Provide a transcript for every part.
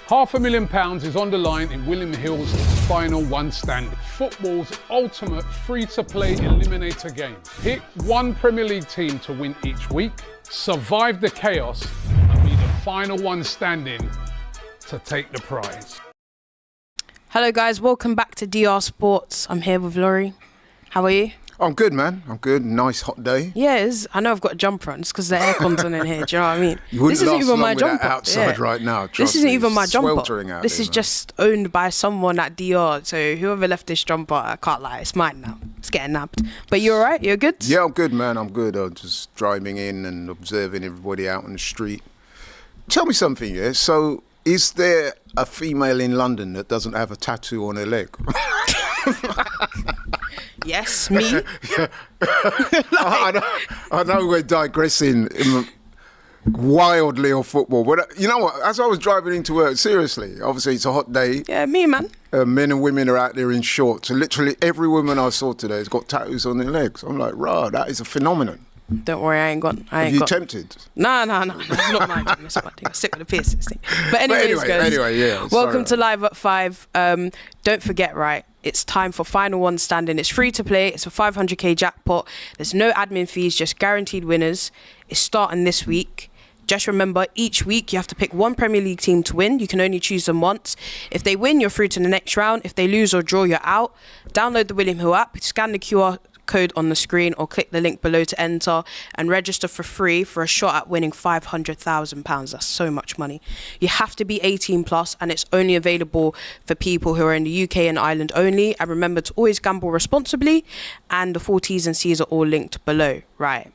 £500,000 is on the line in William Hill's final one stand. Football's ultimate free-to-play eliminator game. Pick one Premier League team to win each week, survive the chaos, and be the final one standing to take the prize. Hello guys, welcome back to DR Sports. I'm here with Laurie. How are you? I'm good, man. I'm good. Nice hot day. Yeah, it is. I know I've got a jumper on. It's because the aircon's on in here. Do you know what I mean? You wouldn't this isn't last even long my with jumper. that outside right now. This isn't even my jumper. Sweltering out this there, is man. just owned by someone at DR. So whoever left this jumper, I can't lie, it's mine now. It's getting nabbed. But you alright? You're good? Yeah, I'm good, man. I'm good. I'm just driving in and observing everybody out on the street. Tell me something, yeah? So, is there a female in London that doesn't have a tattoo on her leg? Yes, me. I know we're digressing wildly on football, but you know what? As I was driving into work, seriously, obviously it's a hot day. Yeah, me, man. Men and women are out there in shorts. And literally every woman I saw today has got tattoos on their legs. I'm like, rah, that is a phenomenon. Don't worry, I ain't got. Have you tempted? No. That's not my thing. That's my thing. I stick with the piercings thing. But anyways, guys. Yeah. Welcome to Live at 5. Don't forget, right? It's time for final one standing. It's free to play. It's a 500k jackpot. There's no admin fees, just guaranteed winners. It's starting this week. Just remember, each week you have to pick one Premier League team to win. You can only choose them once. If they win, you're through to the next round. If they lose or draw, you're out. Download the William Hill app. Scan the QR code on the screen or click the link below to enter and register for free for a shot at winning £500,000. That's so much money. You have to be 18 plus and it's only available for people who are in the UK and Ireland only. And remember to always gamble responsibly, and the full T's and C's are all linked below. Right.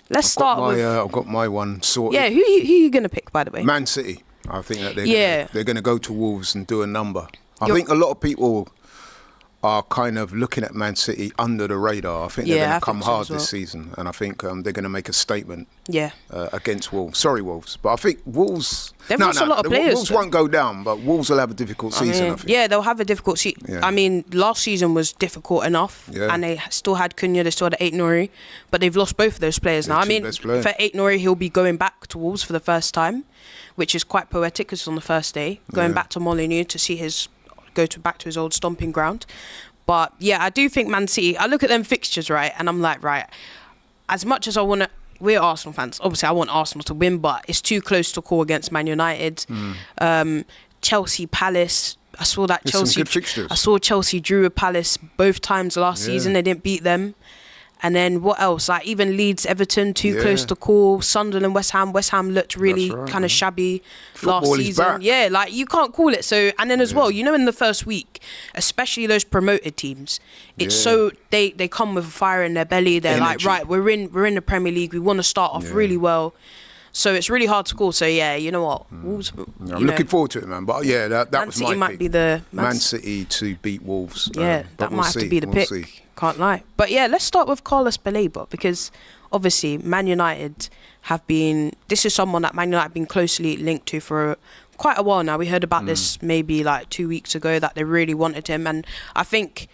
Let's start with... I've got my one sorted. Yeah, who are you going to pick, by the way? Man City. I think that they're going to go to Wolves and do a number. I think a lot of people are kind of looking at Man City under the radar. I think they're going to come hard this season, and I think they're going to make a statement against Wolves. Sorry, Wolves, but I think Wolves... They've lost a lot of players. Wolves won't go down, but Wolves will have a difficult season, I think. Yeah, they'll have a difficult season. Yeah. I mean, last season was difficult enough, and they still had Cunha, they still had Ait-Nouri, but they've lost both of those players now. I mean, for Ait-Nouri, he'll be going back to Wolves for the first time, which is quite poetic because it's on the first day, going back to Molineux to see back to his old stomping ground. But yeah, I do think Man City, I look at them fixtures, right, and I'm like, right, as much as I want to, we're Arsenal fans, obviously I want Arsenal to win, but it's too close to call against Man United. Chelsea, Palace, I saw that Chelsea drew with Palace both times last season, they didn't beat them. And then what else? Like even Leeds, Everton, too close to call. Sunderland, West Ham looked really kind of shabby last season. Yeah, like you can't call it. So, and then as well, you know, in the first week, especially those promoted teams, it's so they come with fire in their belly. They're like, right, we're in the Premier League. We want to start off really well. So it's really hard to call. So yeah, you know what? Wolves, I'm looking forward to it, man. But yeah, that was my pick. Might be the Man City to beat Wolves. Yeah, that might have to be the pick. Can't lie. But yeah, let's start with Carlos Baleba, because obviously Man United this is someone that Man United have been closely linked to for quite a while now. We heard about this maybe like 2 weeks ago that they really wanted him, and I think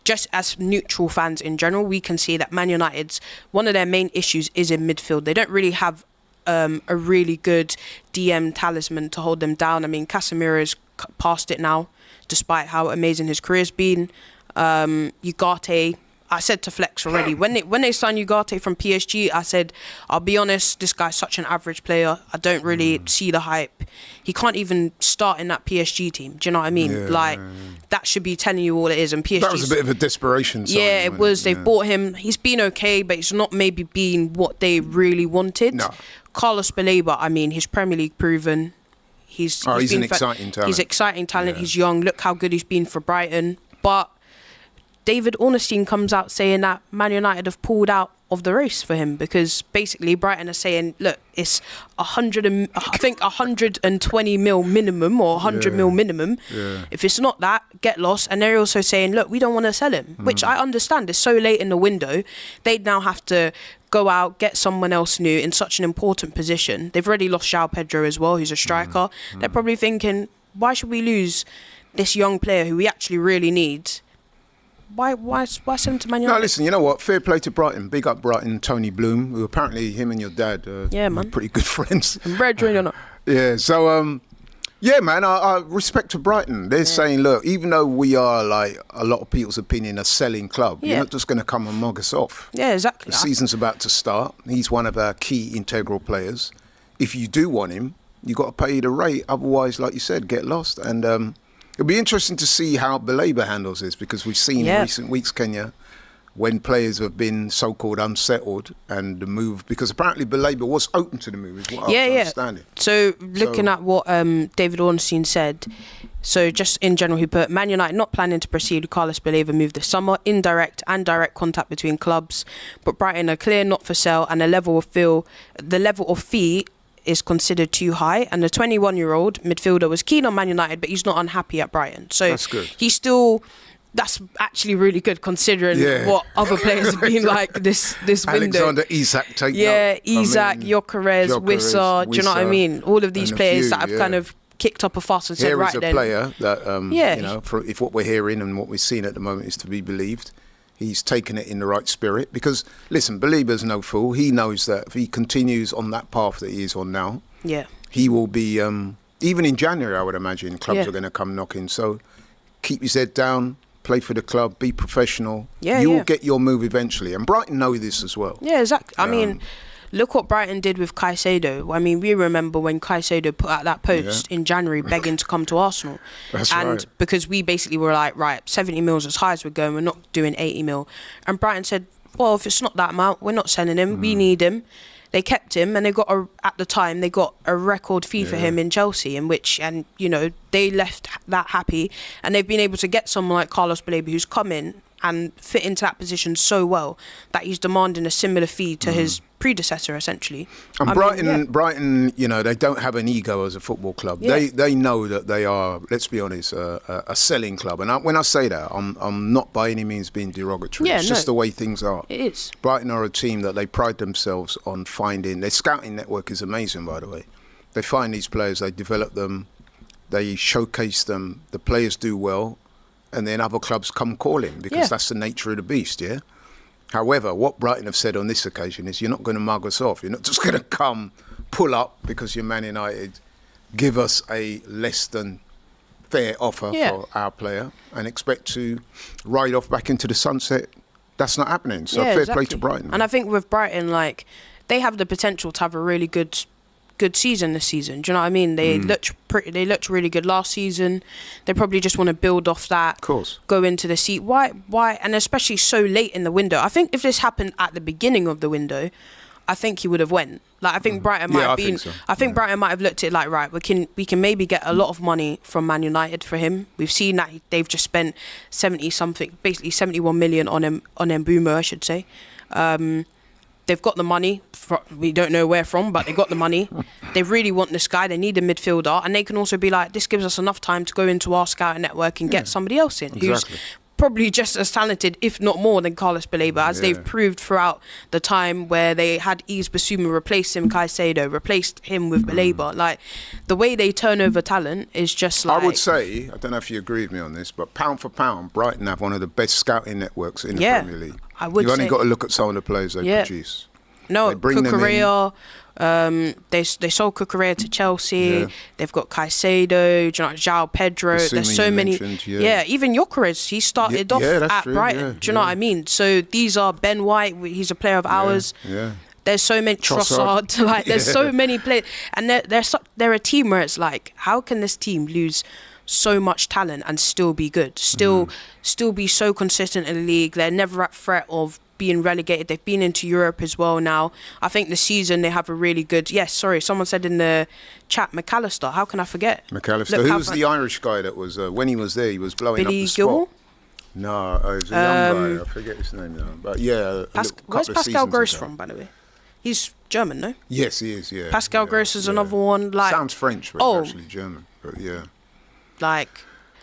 just as neutral fans in general, we can see that Man United's one of their main issues is in midfield. They don't really have a really good DM talisman to hold them down. I mean, Casemiro's past it now, despite how amazing his career's been. Ugarte, I said to Flex already, when they signed Ugarte from PSG, I said, I'll be honest, this guy's such an average player. I don't really see the hype. He can't even start in that PSG team. Do you know what I mean? That should be telling you all it is. And PSG, that was a bit of a desperation sign. Yeah, it was. They've bought him. He's been okay, but it's not maybe been what they really wanted. No. Carlos Baleba, I mean, he's Premier League proven. He's an exciting talent. He's exciting talent. Yeah. He's young. Look how good he's been for Brighton. But David Ornstein comes out saying that Man United have pulled out of the race for him because basically Brighton are saying, look, it's 120 mil minimum or 100 mil minimum. Yeah. If it's not that, get lost. And they're also saying, look, we don't want to sell him, which I understand. It's so late in the window. They'd now have to go out, get someone else new in such an important position. They've already lost João Pedro as well, who's a striker. They're probably thinking, why should we lose this young player who we actually really need? Why send him to Man United? No, listen, you know what? Fair play to Brighton. Big up Brighton, Tony Bloom, who apparently him and your dad are pretty good friends. And brethren or not. Yeah, so Yeah, man, I respect to Brighton. They're saying, look, even though we are, like, a lot of people's opinion, a selling club, you're not just going to come and mug us off. Yeah, exactly. The season's about to start. He's one of our key integral players. If you do want him, you got to pay the rate. Otherwise, like you said, get lost. And it'll be interesting to see how Baleba handles this, because we've seen in recent weeks, Kenya, when players have been so-called unsettled and the move, because apparently Baleba was open to the move, is what I understand. So looking at what David Ornstein said, so just in general, he put, Man United not planning to proceed with Carlos Baleba move this summer, indirect and direct contact between clubs, but Brighton are clear not for sale, and the level of fee is considered too high, and the 21-year-old midfielder was keen on Man United, but he's not unhappy at Brighton. So that's good. He's still... That's actually really good, considering what other players have been like this window. Alexander Isak, Isak, Gyökeres, Wissa, do you know what I mean? All of these players that have kind of kicked up a fuss and said, here right is a then. player that, if what we're hearing and what we're seeing at the moment is to be believed, he's taken it in the right spirit. Because, listen, Baleba's no fool. He knows that if he continues on that path that he is on now, he will be, even in January, I would imagine, clubs are going to come knocking. So keep his head down. Play for the club, be professional. You will get your move eventually. And Brighton know this as well. Yeah, exactly. I mean, look what Brighton did with Caicedo. I mean, we remember when Caicedo put out that post in January begging to come to Arsenal. That's right. Because we basically were like, right, 70 mil is as high as we're going, we're not doing 80 mil. And Brighton said, well, if it's not that amount, we're not selling him. We need him. They kept him, and they got at the time they got a record fee for him in Chelsea, and you know, they left that happy, and they've been able to get someone like Carlos Baleba, who's come in and fit into that position so well that he's demanding a similar fee to his predecessor, essentially. And Brighton, you know, they don't have an ego as a football club. They know that they are, let's be honest, a selling club. And when I say that, I'm not by any means being derogatory. It's just the way things are. It is. Brighton are a team that they pride themselves on finding. Their scouting network is amazing, by the way. They find these players, they develop them, they showcase them, the players do well, and then other clubs come calling, because that's the nature of the beast, However, what Brighton have said on this occasion is, you're not going to mug us off. You're not just going to come, pull up because you're Man United, give us a less than fair offer for our player and expect to ride off back into the sunset. That's not happening. So fair play to Brighton. And I think with Brighton, like, they have the potential to have a really good season this season. Do you know what I mean? They looked really good last season. They probably just want to build off that. Of course. Go into the seat. Why? And especially so late in the window. I think if this happened at the beginning of the window, I think he would have went. Like, I think Brighton might have been. I think Brighton might have looked at it like, right, we can maybe get a lot of money from Man United for him. We've seen that they've just spent basically 71 million on Mbeumo, I should say. They've got the money. We don't know where from, but they got the money. They really want this guy. They need a midfielder. And they can also be like, this gives us enough time to go into our scouting network and get somebody else in who's probably just as talented, if not more, than Carlos Baleba, as they've proved throughout the time where they had Yves Bissouma replace him, Caicedo, replaced him with Baleba. Like, the way they turn over talent is just like... I would say, I don't know if you agree with me on this, but pound for pound, Brighton have one of the best scouting networks in the Premier League. You've only got to look at some of the players they produce. No, Cucurella, they sold Cucurella to Chelsea. They've got Caicedo, João Pedro. There's so many. Even Gyökeres, he started off at Brighton. Do you know what I mean? So these are Ben White. He's a player of ours. There's so many Trossard. Like, there's so many players, and they're a team where it's like, how can this team lose so much talent and still be good? Still be so consistent in the league. They're never at threat of being relegated. They've been into Europe as well now. I think this season they have a really good... someone said in the chat, McAllister. How can I forget? McAllister. Who was the Irish guy that was... when he was there, he was blowing up the spot. Gilmore? No, it was a young guy. I forget his name now. But where's Pascal Gross from, by the way? He's German, no? Yes, he is, Pascal Gross is another one. Like, sounds French, but actually German. But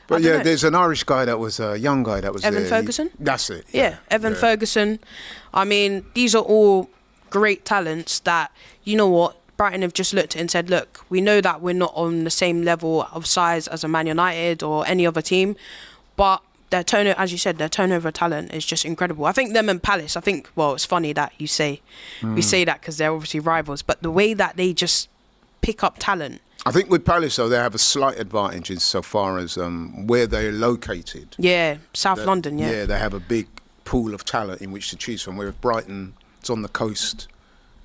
But there's an Irish guy that was a young guy that was Evan there. Ferguson? That's it. Evan Ferguson. I mean, these are all great talents that, you know what, Brighton have just looked at and said, look, we know that we're not on the same level of size as a Man United or any other team, but their turnover, as you said, their turnover talent is just incredible. I think them and Palace, it's funny that we say that because they're obviously rivals, but the way that they just pick up talent I think with Palace, though, they have a slight advantage insofar as where they're located. Yeah, South London, yeah. Yeah, they have a big pool of talent in which to choose from, whereas Brighton, it's on the coast.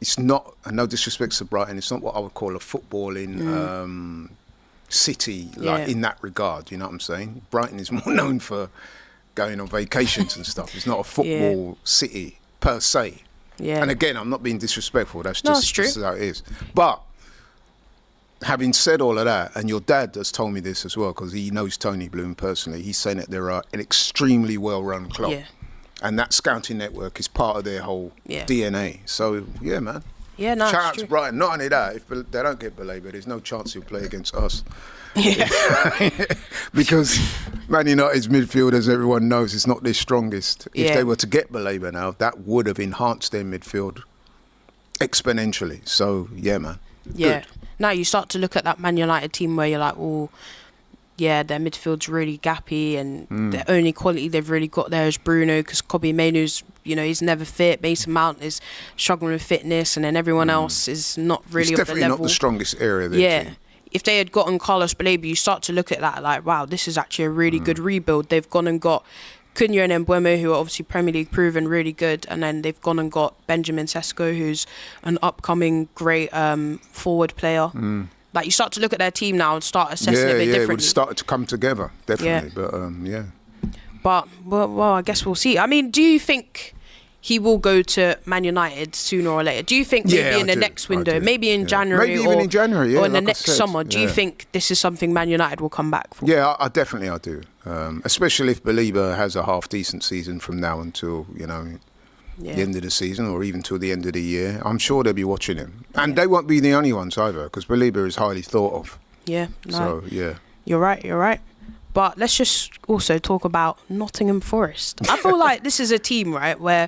It's not, and no disrespect to Brighton, it's not what I would call a footballing city, like in that regard, you know what I'm saying? Brighton is more known for going on vacations and stuff. It's not a football city per se. Yeah. And again, I'm not being disrespectful, that's just how it is. But having said all of that, and your dad has told me this as well, because he knows Tony Bloom personally, he's saying that they're an extremely well-run club. Yeah. And that scouting network is part of their whole DNA. So, yeah, man. Yeah, no, shout out to Brighton. Not only that, if they don't get Baleba, there's no chance he'll play against us. Yeah. Because Man United's midfield, as everyone knows, is not their strongest. If they were to get Baleba now, that would have enhanced their midfield exponentially. So, yeah, man. Yeah. Good. Now you start to look at that Man United team where you're like, oh, yeah, their midfield's really gappy, and the only quality they've really got there is Bruno, because Kobbie Mainoo's, he's never fit. Mason Mount is struggling with fitness, and then everyone else is not really it's of the level. Definitely not the strongest area there. Yeah. If they had gotten Carlos Baleba, you start to look at that like, wow, this is actually a really good rebuild. They've gone and got Cunha and Mbeumo, who are obviously Premier League proven, really good, and then they've gone and got Benjamin Sesko, who's an upcoming great forward player. Like, you start to look at their team now and start assessing it a bit differently. Yeah, it would start to come together, definitely. Yeah. But, well, I guess we'll see. I mean, do you think he will go to Man United sooner or later? Do you think maybe in the next window, maybe in January, maybe even in January, or in the next summer, do you think this is something Man United will come back for? Yeah, I definitely do. Especially if Baleba has a half-decent season from now until, the end of the season, or even till the end of the year. I'm sure they'll be watching him. And they won't be the only ones either, because Baleba is highly thought of. Yeah, no. So, yeah. You're right. But let's just also talk about Nottingham Forest. I feel like this is a team, right, where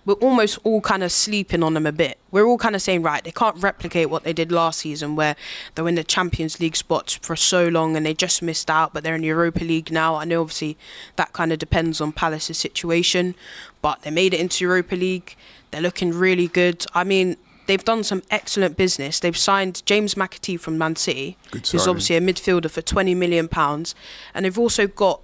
we're almost all kind of sleeping on them a bit. We're all kind of saying, right, they can't replicate what they did last season, where they were in the Champions League spots for so long and they just missed out, but they're in the Europa League now. I know obviously that kind of depends on Palace's situation, but they made it into Europa League. They're looking really good. I mean, they've done some excellent business. They've signed James McAtee from Man City, who's obviously a midfielder, for £20 million. And they've also got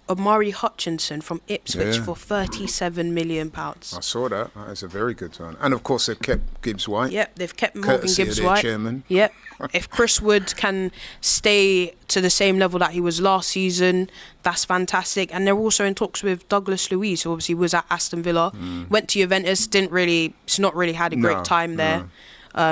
Omari Hutchinson from Ipswich for £37 million. I saw that. That is a very good one. And of course, they've kept Gibbs White. Yep, they've kept Morgan Gibbs White. Chairman. Yep. If Chris Wood can stay to the same level that he was last season, that's fantastic. And they're also in talks with Douglas Luiz, who obviously was at Aston Villa, went to Juventus, he's not really had a great time there.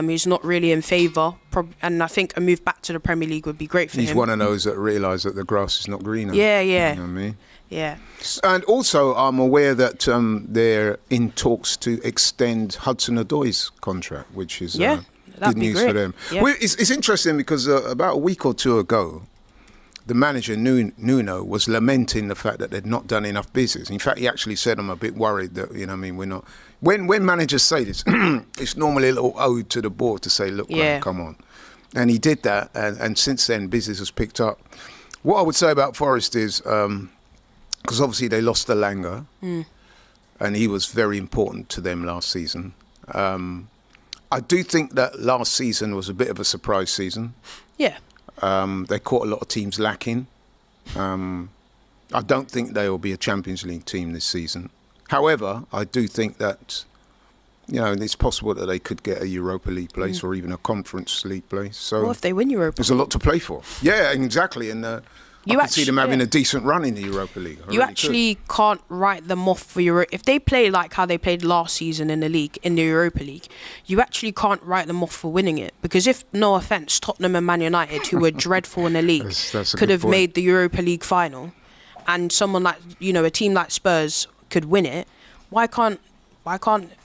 He's not really in favour, and I think a move back to the Premier League would be great for him. He's one of those that realise that the grass is not greener. Yeah. You know what I mean? Yeah. And also, I'm aware that they're in talks to extend Hudson-Odoi's contract, which is good news for them. Yeah. Well, it's interesting because about a week or two ago, the manager, Nuno, was lamenting the fact that they'd not done enough business. In fact, he actually said, I'm a bit worried that, we're not... When managers say this, it's normally a little ode to the board to say, look, man, come on. And he did that, and since then, business has picked up. What I would say about Forest is, because obviously they lost the Langer, and he was very important to them last season. I do think that last season was a bit of a surprise season. Yeah. They caught a lot of teams lacking. I don't think they will be a Champions League team this season. However, I do think that, it's possible that they could get a Europa League place or even a Conference League place. So well, if they win Europa, there's a lot to play for. Yeah, exactly. And I can see them having a decent run in the Europa League. Can't write them off for Europe. If they play like how they played last season in the league, in the Europa League, you actually can't write them off for winning it. Because if, no offence, Tottenham and Man United, who were dreadful in the league, that's could have made the Europa League final, and someone like, a team like Spurs could win it, why can't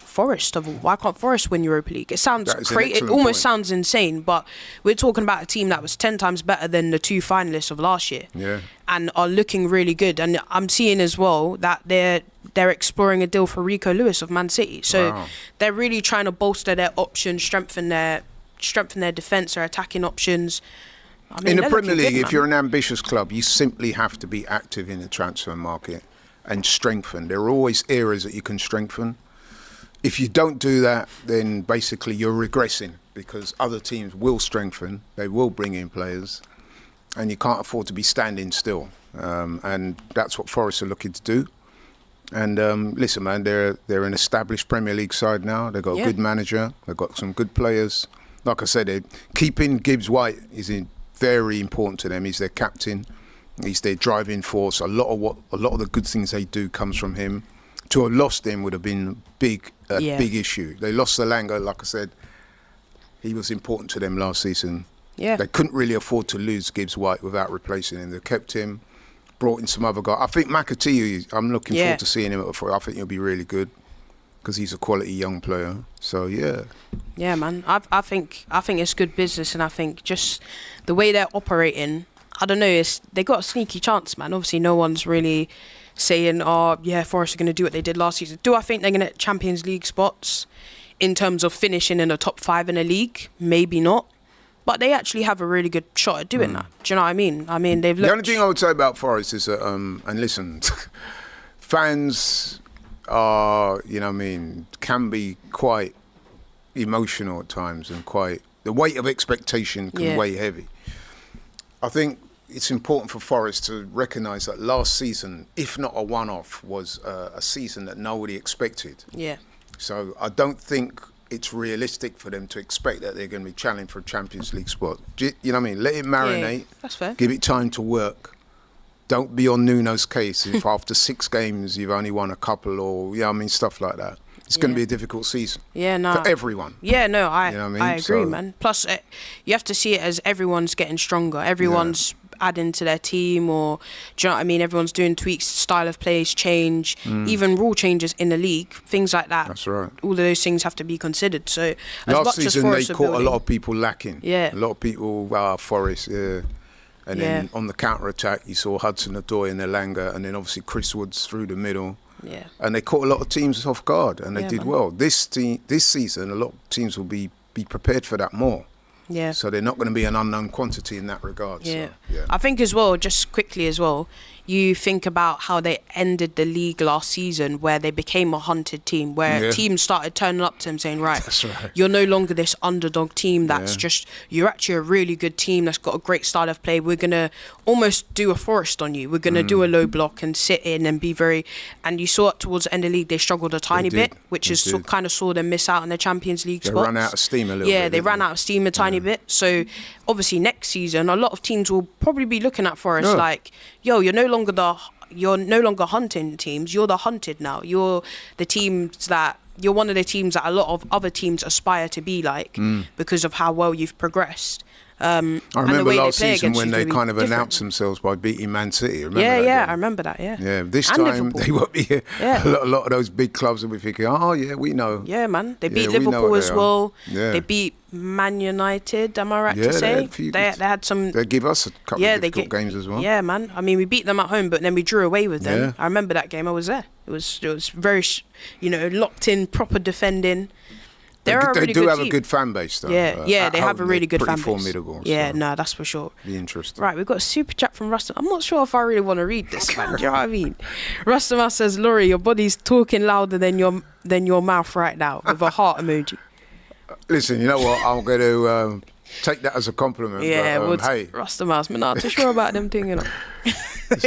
Forest win Europa League? It sounds crazy. It almost sounds insane, but we're talking about a team that was 10 times better than the two finalists of last year, and are looking really good. And I'm seeing as well that they're exploring a deal for Rico Lewis of Man City. So they're really trying to bolster their options, strengthen their defence, their attacking options. I mean, in the Premier League, if you're an ambitious club, you simply have to be active in the transfer market and strengthen. There are always areas that you can strengthen. if you don't do that, then basically you're regressing because other teams will strengthen, they will bring in players, and you can't afford to be standing still. And that's what Forest are looking to do. And listen, man, they're an established Premier League side now. They've got a good manager. They've got some good players. Like I said, keeping Gibbs White is very important to them. He's their captain. He's their driving force. A lot of the good things they do comes from him. To have lost him would have been a big issue. They lost Salanga, like I said. He was important to them last season. Yeah. They couldn't really afford to lose Gibbs White without replacing him. They kept him, brought in some other guy. I think McAtee, I'm looking forward to seeing him at the Forest. I think he'll be really good because he's a quality young player. So, yeah. Yeah, man. I think it's good business, and I think just the way they're operating, I don't know, they got a sneaky chance, man. Obviously, no one's really saying, Forest are going to do what they did last season. Do I think they're going to get Champions League spots in terms of finishing in the top 5 in the league? Maybe not. But they actually have a really good shot at doing that. Do you know what I mean? I mean, they've looked... The only thing I would say about Forest is that, and listen, fans are, can be quite emotional at times and the weight of expectation can weigh heavy. I think it's important for Forest to recognise that last season, if not a one-off, was a season that nobody expected. Yeah. So I don't think it's realistic for them to expect that they're going to be challenged for a Champions League spot. You know what I mean? Let it marinate. Yeah, that's fair. Give it time to work. Don't be on Nuno's case if after 6 games you've only won a couple or, stuff like that. It's going to be a difficult season for everyone. Yeah, no, I agree, man. Plus, you have to see it as everyone's getting stronger. Everyone's adding to their team, or do you know what I mean? Everyone's doing tweaks, style of plays change, even rule changes in the league, things like that. That's right. All of those things have to be considered. So last season they caught a lot of people lacking. Yeah, a lot of people. Forest. Yeah. And then on the counter-attack, you saw Hudson-Odoi and Elanga, and then obviously Chris Woods through the middle. Yeah. And they caught a lot of teams off guard, and they did well. This season, a lot of teams will be prepared for that more. Yeah. So they're not going to be an unknown quantity in that regard. Yeah. So, I think as well, just quickly as well, you think about how they ended the league last season, where they became a hunted team, where teams started turning up to them saying, right, you're no longer this underdog team that's you're actually a really good team that's got a great style of play. We're going to almost do a Forest on you. We're going to do a low block and sit in and be and you saw it towards the end of the league, they struggled a tiny bit, which is kind of saw them miss out on the Champions League spots. They ran out of steam a little bit. Yeah, they ran out of steam a tiny bit. So obviously next season, a lot of teams will probably be looking at Forest like, yo, you're no longer hunting teams, you're the hunted now. You're one of the teams that a lot of other teams aspire to be like because of how well you've progressed. I remember last season when they kind of announced themselves by beating Man City. Remember that game? I remember that. Yeah. This and time Liverpool. they won't be here. A lot of those big clubs will be thinking, we know. Yeah, man. They beat Liverpool as well. Yeah. They beat Man United. Am I right to say? They had some. They give us a couple of difficult games as well. Yeah, man. I mean, we beat them at home, but then we drew away with them. I remember that game. I was there. It was very, locked in, proper defending. They do have a good fan base, though. Yeah, they have a really good fan base. Formidable. Yeah, no, that's for sure. Be interesting. Right, we've got a super chat from Rustam. I'm not sure if I really want to read this, man. Do you know what I mean? Rustam says, Laurie, your body's talking louder than your mouth right now, with a heart emoji. Listen, you know what? I'm going to take that as a compliment. Yeah, but, hey. Rustam House, man, not too sure about them thing,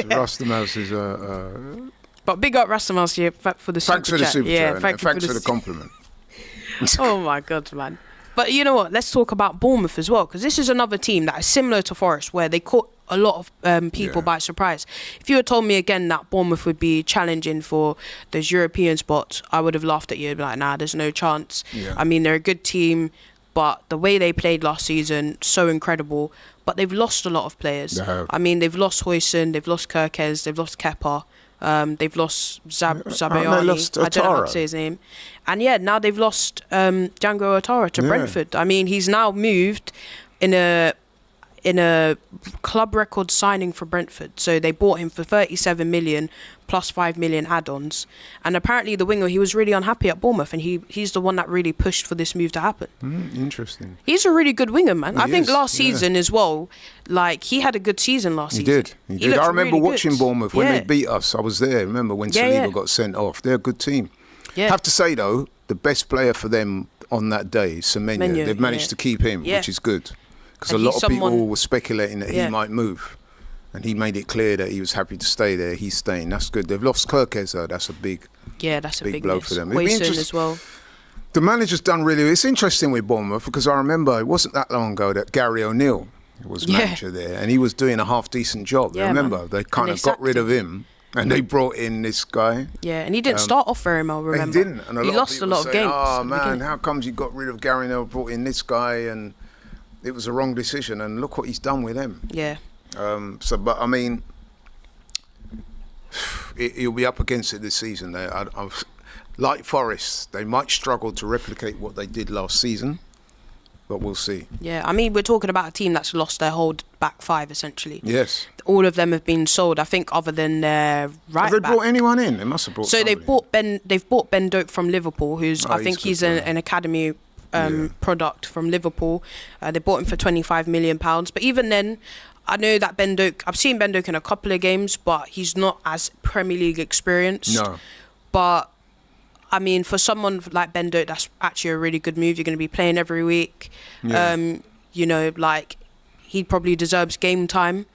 Rustam House is But big up Rustam House here for the super chat. Thanks for the super chat. Thanks for the compliment. Oh my God, man. But you know what? Let's talk about Bournemouth as well, because this is another team that is similar to Forest, where they caught a lot of people by surprise. If you had told me again that Bournemouth would be challenging for those European spots, I would have laughed at you. I'd be like, nah, there's no chance. Yeah. I mean, they're a good team, but the way they played last season, so incredible. But they've lost a lot of players. I mean, they've lost Huijsen, they've lost Kerkez, they've lost Kepa. They've lost Zabayani. I don't know how to say his name. And now they've lost Django Ouattara to Brentford. I mean, he's now moved in a club record signing for Brentford. So they bought him for 37 million plus 5 million add-ons. And apparently the winger, he was really unhappy at Bournemouth, and he's the one that really pushed for this move to happen. Interesting. He's a really good winger, man. I think last season as well, like, he had a good season last season. He did. I remember watching Bournemouth when they beat us. I was there. Remember when Saliba got sent off? They're a good team. Yeah. Have to say, though, the best player for them on that day is Semenyo. They've managed to keep him, which is good. Because a lot of people were speculating that he might move. And he made it clear that he was happy to stay there. He's staying. That's good. They've lost Kirkes, though. That's a big blow for them. As well. The manager's done really. It's interesting with Bournemouth because I remember it wasn't that long ago that Gary O'Neill was manager there, and he was doing a half decent job. Remember, they kind of got rid of him, and they brought in this guy. Yeah, and he didn't start off very well. Remember, he didn't, and he lost a lot of games. Oh man, how comes you got rid of Gary O'Neill, brought in this guy, and it was a wrong decision. And look what he's done with them. Yeah. But I mean, he'll be up against it this season. Like Forest, they might struggle to replicate what they did last season, but we'll see. Yeah, I mean, we're talking about a team that's lost their whole back five, essentially. Yes. All of them have been sold, I think, other than their right back. Have they brought anyone in? They must have brought somebody. They've bought Ben Doak from Liverpool, who's, I think he's an academy product from Liverpool. They bought him for £25 million. But even then, I know that Ben Doak, I've seen Ben Doak in a couple of games, but he's not as Premier League experienced. No. But I mean, for someone like Ben Doak, that's actually a really good move. You're going to be playing every week. Yeah. You know, like, he probably deserves game time.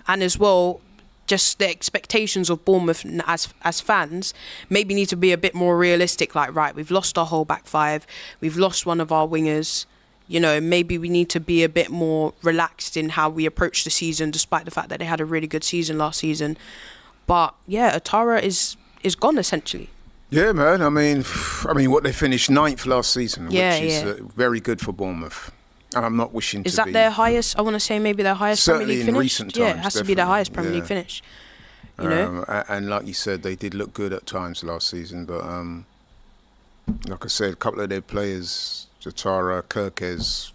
And as well, just the expectations of Bournemouth as fans maybe need to be a bit more realistic. Like, right, we've lost our whole back five. We've lost one of our wingers. You know, maybe we need to be a bit more relaxed in how we approach the season, despite the fact that they had a really good season last season. But, yeah, Atara is gone, essentially. Yeah, man. I mean, what they finished 9th last season, which is very good for Bournemouth. And I'm not wishing to be. Is that their highest? I want to say maybe their highest Premier League finish. Certainly in recent times. Yeah, it has to be their highest Premier League finish. You know. And like you said, they did look good at times last season. But like I said, a couple of their players, Jatara, Kirkes,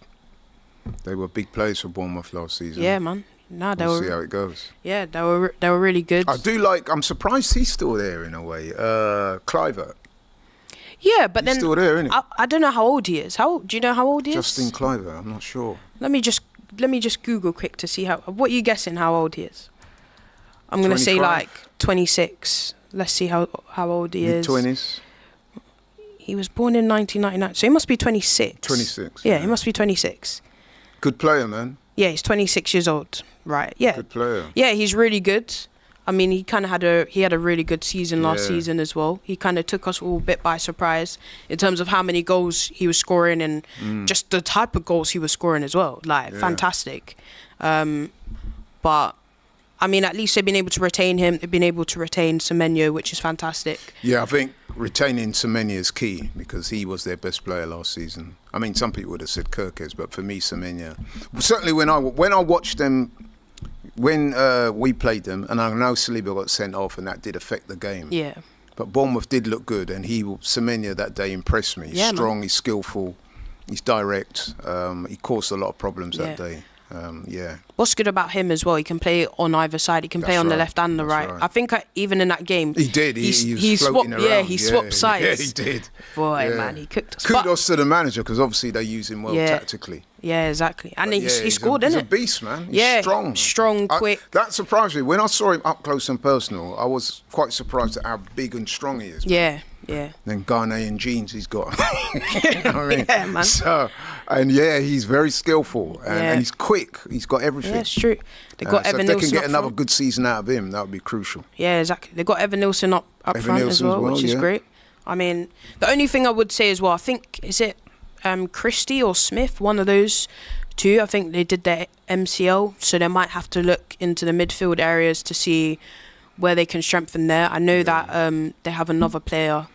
they were big players for Bournemouth last season. Yeah, man. No, we'll see how it goes. Yeah, they were really good. I'm surprised he's still there in a way. Kluivert. Yeah, but he's still there, isn't he? I don't know how old he is. Do you know how old he is? Justin Kluivert, I'm not sure. Let me just Google quick to see what are you guessing how old he is. I'm gonna say like 26. Let's see how old he is. Mid-20s. He was born in 1999, so he must be 26. 26. Yeah, he must be 26. Good player, man. Yeah, he's 26 years old. Right. Yeah. Good player. Yeah, he's really good. I mean, he kind of had a really good season last season as well. He kind of took us all a bit by surprise in terms of how many goals he was scoring and just the type of goals he was scoring as well. Like, fantastic. But I mean, at least they've been able to retain him. They've been able to retain Semenyo, which is fantastic. Yeah, I think retaining Semenyo is key because he was their best player last season. I mean, some people would have said Kirkes, but for me, Semenyo. Certainly, when I watched them, when we played them, and I know Saliba got sent off, and that did affect the game. Yeah. But Bournemouth did look good, and Semenyo that day impressed me. He's strong, he's skillful, he's direct. He caused a lot of problems that day. What's good about him as well, he can play on either side. He can play on the left and the right. I think even in that game he did. He swapped around. Yeah, he swapped sides. Yeah, he did. Boy, man, he cooked us. Kudos to the manager because obviously they use him well tactically. Yeah, exactly. And he scored, He's didn't a beast, man. He's strong, quick. That surprised me. When I saw him up close and personal, I was quite surprised at how big and strong he is. Man. Yeah. Then Ghanaian genes he's got. You know what I mean? Yeah, man. So, he's very skillful and he's quick. He's got everything. Yeah, it's true. They've got Evan Nilsson. If they can get another good season out of him, that would be crucial. Yeah, exactly. They've got Evan Nilsson up front as well, which is great. I mean, the only thing I would say as well, I think, is it Christie or Smith, one of those two? I think they did their MCL, so they might have to look into the midfield areas to see where they can strengthen there. I know that they have another player.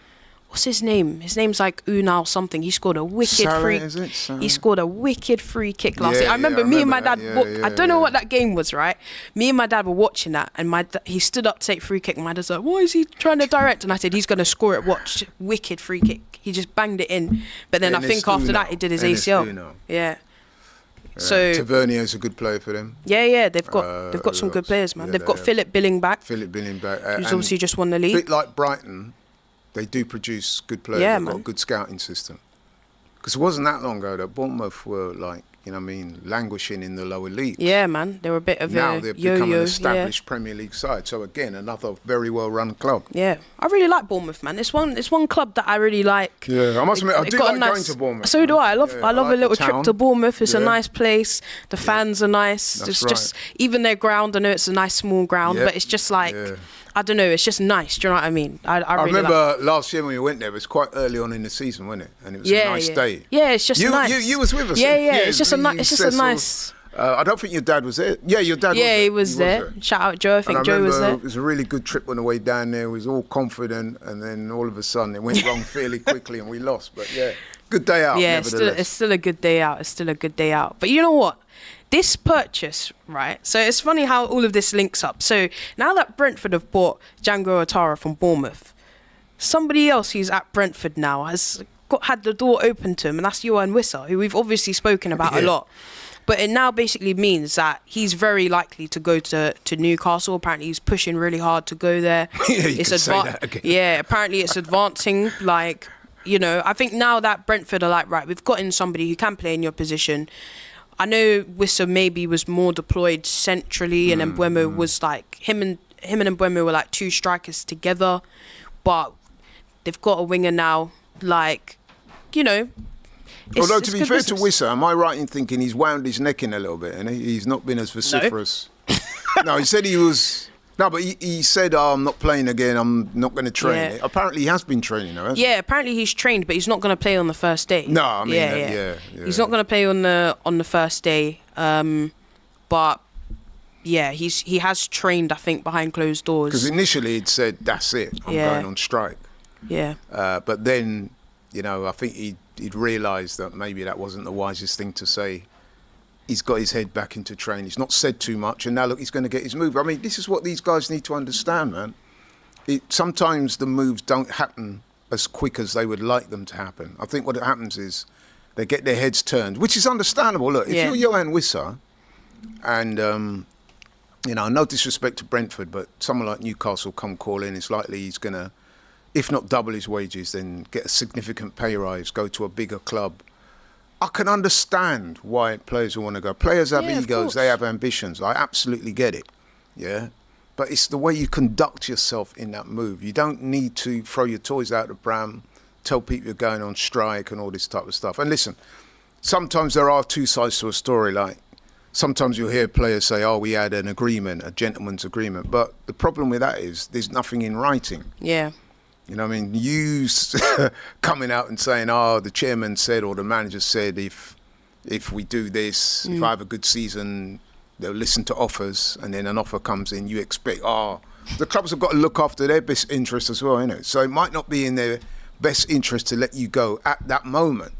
What's his name? His name's like Unal something. He scored a wicked He scored a wicked free kick last year. I remember me and my dad. I don't know what that game was, right? Me and my dad were watching that, and he stood up to take free kick. My dad's like, "Why is he trying to direct?" And I said, "He's going to score it. Watch, wicked free kick." He just banged it in. But then I think after that, he did his ACL. Yeah. So Tavernier's a good player for them. Yeah, they've got some good players, man. They've got Philip Billing back. Who's obviously just won the league. A bit like Brighton. They do produce good players. They've got a good scouting system. Because it wasn't that long ago that Bournemouth were like you know what I mean, languishing in the lower league. Yeah, man. They're a bit of now a they've yo-yo, become an established Premier League side. So again, another very well-run club. Yeah, I really like Bournemouth, man. It's one club that I really like. Yeah, I must admit, I do like going to Bournemouth. So do I. I love a little trip to Bournemouth. It's a nice place. The fans are nice. That's it's right. just even their ground. I know it's a nice small ground, but it's just like. Yeah. I don't know, it's just nice, do you know what I mean? I really remember last year when we went there, it was quite early on in the season, wasn't it? And it was a nice day. Yeah, it's just nice. You was with us. Yeah, it's just a nice... I don't think your dad was there. Yeah, your dad was there. Yeah, he was there. Shout out Joe, I think Joe was there. It was a really good trip on the way down there. We was all confident, and then all of a sudden it went wrong fairly quickly and we lost. But yeah, good day out, nevertheless. It's still a good day out. But you know what? This purchase, right? So it's funny how all of this links up. So now that Brentford have bought Django Ouattara from Bournemouth, somebody else who's at Brentford now has had the door open to him, and that's Yohan Wissa, who we've obviously spoken about a lot. But it now basically means that he's very likely to go to Newcastle. Apparently he's pushing really hard to go there. Apparently it's advancing. Like, you know, I think now that Brentford are like, right, we've got in somebody who can play in your position. I know Wissa maybe was more deployed centrally, and Mbeumo was like him and Mbeumo were like two strikers together, but they've got a winger now. Like, you know. Although to be fair to Wissa, am I right in thinking he's wound his neck in a little bit, and he's not been as vociferous? No, he said he was. No, but he said, I'm not playing again, I'm not going to train. Apparently he has been training, though, hasn't he? Yeah, apparently he's trained, but he's not going to play on the first day. No, I mean, He's not going to play on the first day. But, yeah, he has trained, I think, behind closed doors. Because initially he'd said, that's it, I'm going on strike. Yeah. But then, you know, I think he'd realised that maybe that wasn't the wisest thing to say. He's got his head back into training. He's not said too much, and now look, he's going to get his move. I mean, this is what these guys need to understand, man. Sometimes the moves don't happen as quick as they would like them to happen. I think what happens is they get their heads turned, which is understandable. Look, if you're Yohan Wissa, and you know, no disrespect to Brentford, but someone like Newcastle come call in, it's likely he's going to, if not double his wages, then get a significant pay rise, go to a bigger club. I can understand why players will want to go. Players have egos, they have ambitions. I absolutely get it, yeah? But it's the way you conduct yourself in that move. You don't need to throw your toys out the pram, tell people you're going on strike and all this type of stuff. And listen, sometimes there are two sides to a story. Like, sometimes you'll hear players say, oh, we had an agreement, a gentleman's agreement. But the problem with that is there's nothing in writing. Yeah. You know what I mean? You coming out and saying, oh, the chairman said or the manager said if we do this, if I have a good season, they'll listen to offers, and then an offer comes in, you expect, the clubs have got to look after their best interest as well, innit? So it might not be in their best interest to let you go at that moment.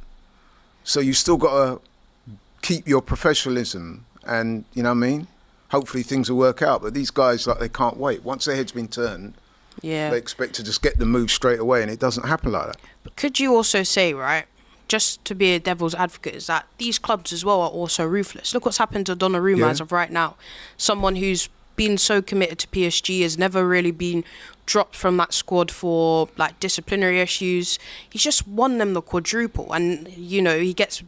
So you still got to keep your professionalism and, you know what I mean? Hopefully things will work out. But these guys, like, they can't wait. Once their head's been turned, they expect to just get the move straight away, and it doesn't happen like that. But could you also say, right, just to be a devil's advocate, is that these clubs as well are also ruthless. Look what's happened to Donnarumma as of right now. Someone who's been so committed to PSG, has never really been dropped from that squad for like disciplinary issues. He's just won them the quadruple, and you know he gets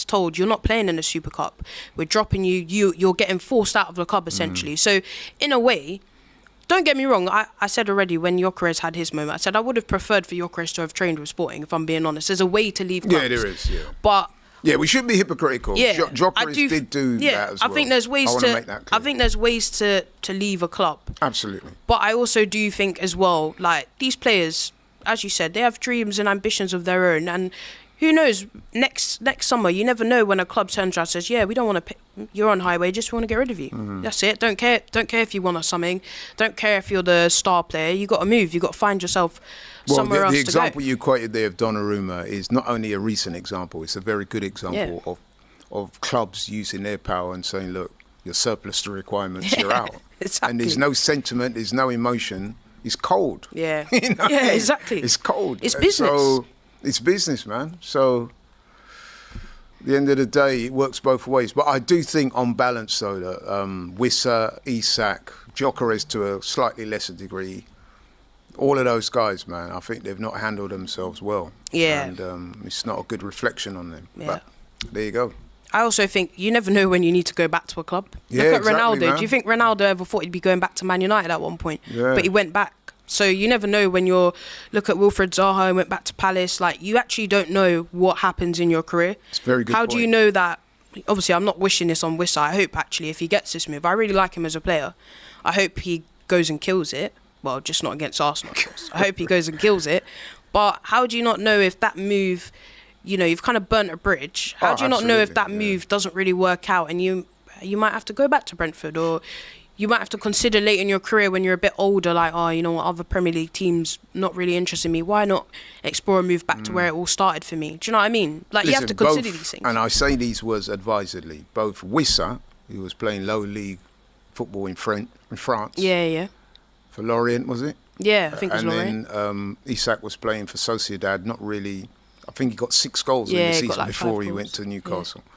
told, you're not playing in the Super Cup. We're dropping you. You're getting forced out of the club essentially. So in a way, don't get me wrong, I said already when Gyökeres had his moment, I said I would have preferred for Gyökeres to have trained with Sporting, if I'm being honest. There's a way to leave clubs. Yeah, there is, yeah. But yeah, we shouldn't be hypocritical. Yeah, Gyökeres did do that as well. I think there's ways to leave a club. Absolutely. But I also do think as well, like, these players, as you said, they have dreams and ambitions of their own, and who knows, next summer, you never know when a club turns around and says, yeah, we don't want to pay, you're on high wages, we want to get rid of you. That's it. Don't care if you want us something. Don't care if you're the star player. You got to move. You got to find yourself somewhere else to go. The example you quoted there of Donnarumma is not only a recent example, it's a very good example of clubs using their power and saying, look, you're surplus to requirements, you're out. Exactly. And there's no sentiment, there's no emotion. It's cold. Yeah. You know? Yeah, exactly. It's cold. It's business. So it's business, man. So at the end of the day, it works both ways. But I do think on balance, though, that Wissa, Isak, Gyökeres to a slightly lesser degree, all of those guys, man, I think they've not handled themselves well. Yeah. And it's not a good reflection on them. Yeah. But there you go. I also think you never know when you need to go back to a club. Yeah, Look at exactly, Ronaldo. man. Do you think Ronaldo ever thought he'd be going back to Man United at one point? Yeah. But he went back. So you never know when you're... Look at Wilfred Zaha and went back to Palace. Like, you actually don't know what happens in your career. It's a very good How point. do you know that... Obviously, I'm not wishing this on Wissa. I hope, actually, if he gets this move, I really like him as a player. I hope he goes and kills it. Well, just not against Arsenal, of course. I hope he goes and kills it. But how do you not know if that move... You know, you've kind of burnt a bridge. How do you not know if that move doesn't really work out, and you might have to go back to Brentford, or you might have to consider late in your career when you're a bit older, like, oh, you know what, other Premier League teams not really interested in me. Why not explore a move back to where it all started for me? Do you know what I mean? Like, you have to consider these things. And I say these words advisedly. Both Wissa, who was playing low league football in France. Yeah. For Lorient, was it? Yeah, I think it was And Lorient. then Isak was playing for Sociedad, not really... I think he got 6 goals in the season before he went to Newcastle. Yeah.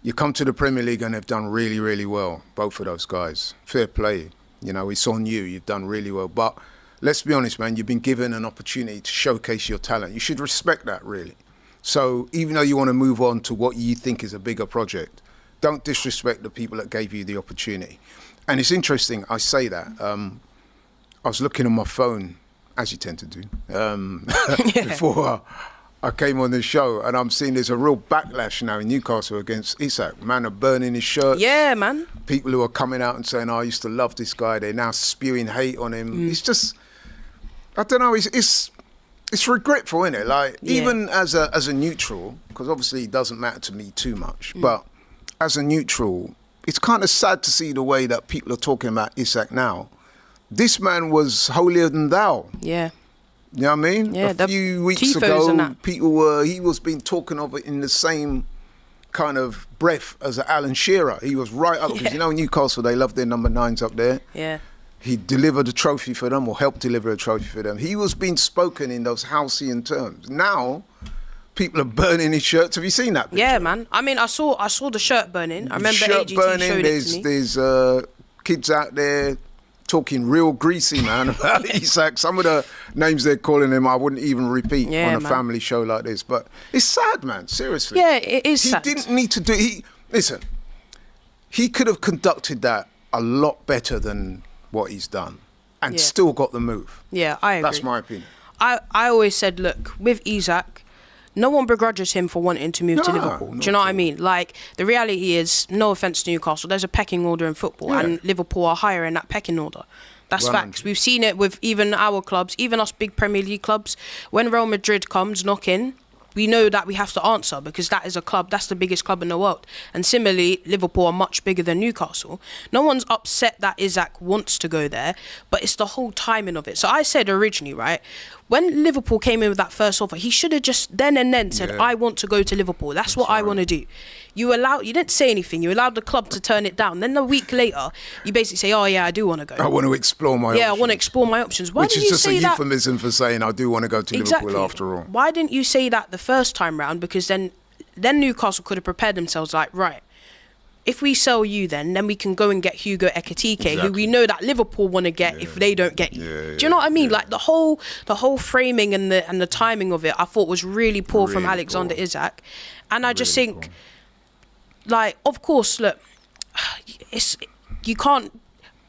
You come to the Premier League and they've done really, really well, both of those guys. Fair play. You know, it's on you. You've done really well. But let's be honest, man, you've been given an opportunity to showcase your talent. You should respect that, really. So even though you want to move on to what you think is a bigger project, don't disrespect the people that gave you the opportunity. And it's interesting, I say that. I was looking on my phone, as you tend to do, before I came on this show, and I'm seeing there's a real backlash now in Newcastle against Isak. Man are burning his shirts. Yeah, man. People who are coming out and saying, oh, I used to love this guy. They're now spewing hate on him. It's just, I don't know, it's regretful, isn't it? Like, even as a neutral, because obviously it doesn't matter to me too much, but as a neutral, it's kind of sad to see the way that people are talking about Isak now. This man was holier than thou. Yeah. You know what I mean? Yeah, a few weeks ago, he was being talking of it in the same kind of breath as Alan Shearer. He was right up, because you know Newcastle, they love their number 9s up there. Yeah. He delivered a trophy for them, or helped deliver a trophy for them. He was being spoken in those halcyon terms. Now, people are burning his shirts. Have you seen that picture? Yeah, man. I mean, I saw the shirt burning. I remember shirt AGT burning, showed it to me. There's kids out there talking real greasy, man, about Isak. Some of the names they're calling him, I wouldn't even repeat on a family show like this. But it's sad, man, seriously. Yeah, it is sad. He didn't need to do... Listen, he could have conducted that a lot better than what he's done and still got the move. Yeah, I agree. That's my opinion. I always said, look, with Isak, no one begrudges him for wanting to move to Liverpool. Do you know what I mean? Like, the reality is, no offence to Newcastle, there's a pecking order in football, and Liverpool are higher in that pecking order. That's facts. We've seen it with even our clubs, even us big Premier League clubs. When Real Madrid comes knocking, we know that we have to answer, because that is a club, that's the biggest club in the world. And similarly, Liverpool are much bigger than Newcastle. No one's upset that Isak wants to go there, but it's the whole timing of it. So I said originally, right, when Liverpool came in with that first offer, he should have just then and then said, I want to go to Liverpool. That's what I want to do. You didn't say anything. You allowed the club to turn it down. Then a week later, you basically say, oh yeah, I do want to go. I want to explore my options. Yeah, I want to explore my options. Which is just a euphemism for saying I do want to go to Liverpool after all. Why didn't you say that the first time round? Because then Newcastle could have prepared themselves like, right, if we sell you then we can go and get Hugo Ekitike, who we know that Liverpool want to get if they don't get you. Do you know what I mean? Like, the whole framing and the timing of it, I thought was really poor from Alexander Isak. And I just think, like, of course, look, you can't,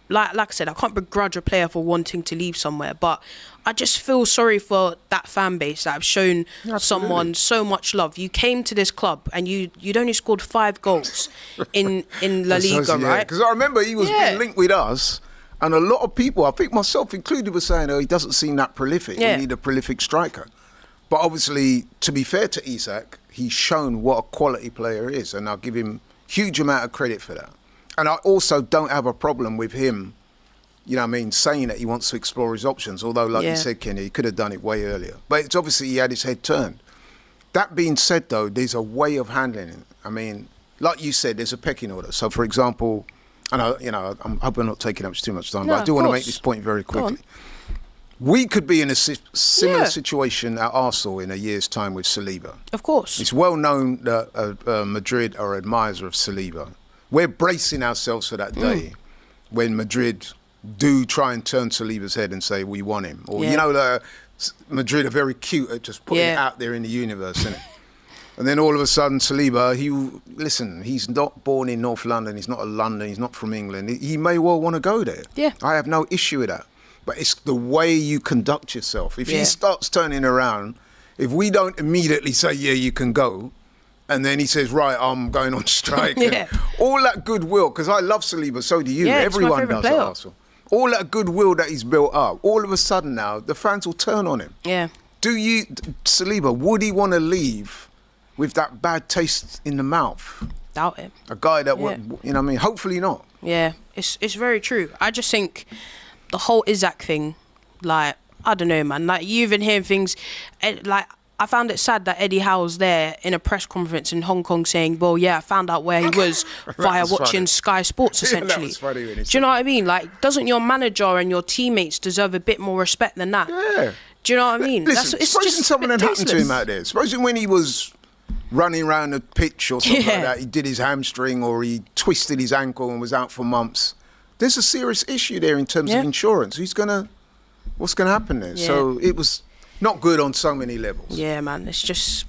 like I said, I can't begrudge a player for wanting to leave somewhere, but I just feel sorry for that fan base that have shown someone so much love. You came to this club and you'd only scored 5 goals in La Liga, right? Because I remember he was being linked with us, and a lot of people, I think myself included, were saying, oh, he doesn't seem that prolific. We need a prolific striker. But obviously, to be fair to Isak, he's shown what a quality player is, and I'll give him huge amount of credit for that. And I also don't have a problem with him, you know what I mean, saying that he wants to explore his options, although, like you said, Kenny, he could have done it way earlier. But it's obviously he had his head turned. That being said, though, there's a way of handling it. I mean, like you said, there's a pecking order. So, for example, and I hope I'm not taking up too much time, but I do want to make this point very quickly. We could be in a similar situation at Arsenal in a year's time with Saliba. Of course. It's well known that Madrid are admirers of Saliba. We're bracing ourselves for that day when Madrid do try and turn Saliba's head and say, we want him. Or, you know, Madrid are very cute at just putting it out there in the universe, isn't it? And then all of a sudden, Saliba, he's not born in North London. He's not a London. He's not from England. He may well want to go there. Yeah. I have no issue with that. But it's the way you conduct yourself. If he starts turning around, if we don't immediately say, yeah, you can go, and then he says, right, I'm going on strike. All that goodwill, because I love Saliba, so do you. Yeah, everyone does at Arsenal. All that goodwill that he's built up, all of a sudden now, the fans will turn on him. Yeah. Saliba, would he want to leave with that bad taste in the mouth? Doubt it. A guy that would, you know what I mean? Hopefully not. Yeah, it's very true. I just think the whole Isaac thing, like, I don't know, man. Like, you even hear things, like, I found it sad that Eddie Howe's there in a press conference in Hong Kong saying, well, yeah, I found out where he was via watching Sky Sports, essentially. That was funny. Do you know what I mean? Like, doesn't your manager and your teammates deserve a bit more respect than that? Yeah. Do you know what I mean? Listen, supposing something had happened to him out there. Supposing when he was running around the pitch or something like that, he did his hamstring or he twisted his ankle and was out for months. There's a serious issue there in terms of insurance. What's going to happen there? Yeah. So it was not good on so many levels. Yeah, man. It's just,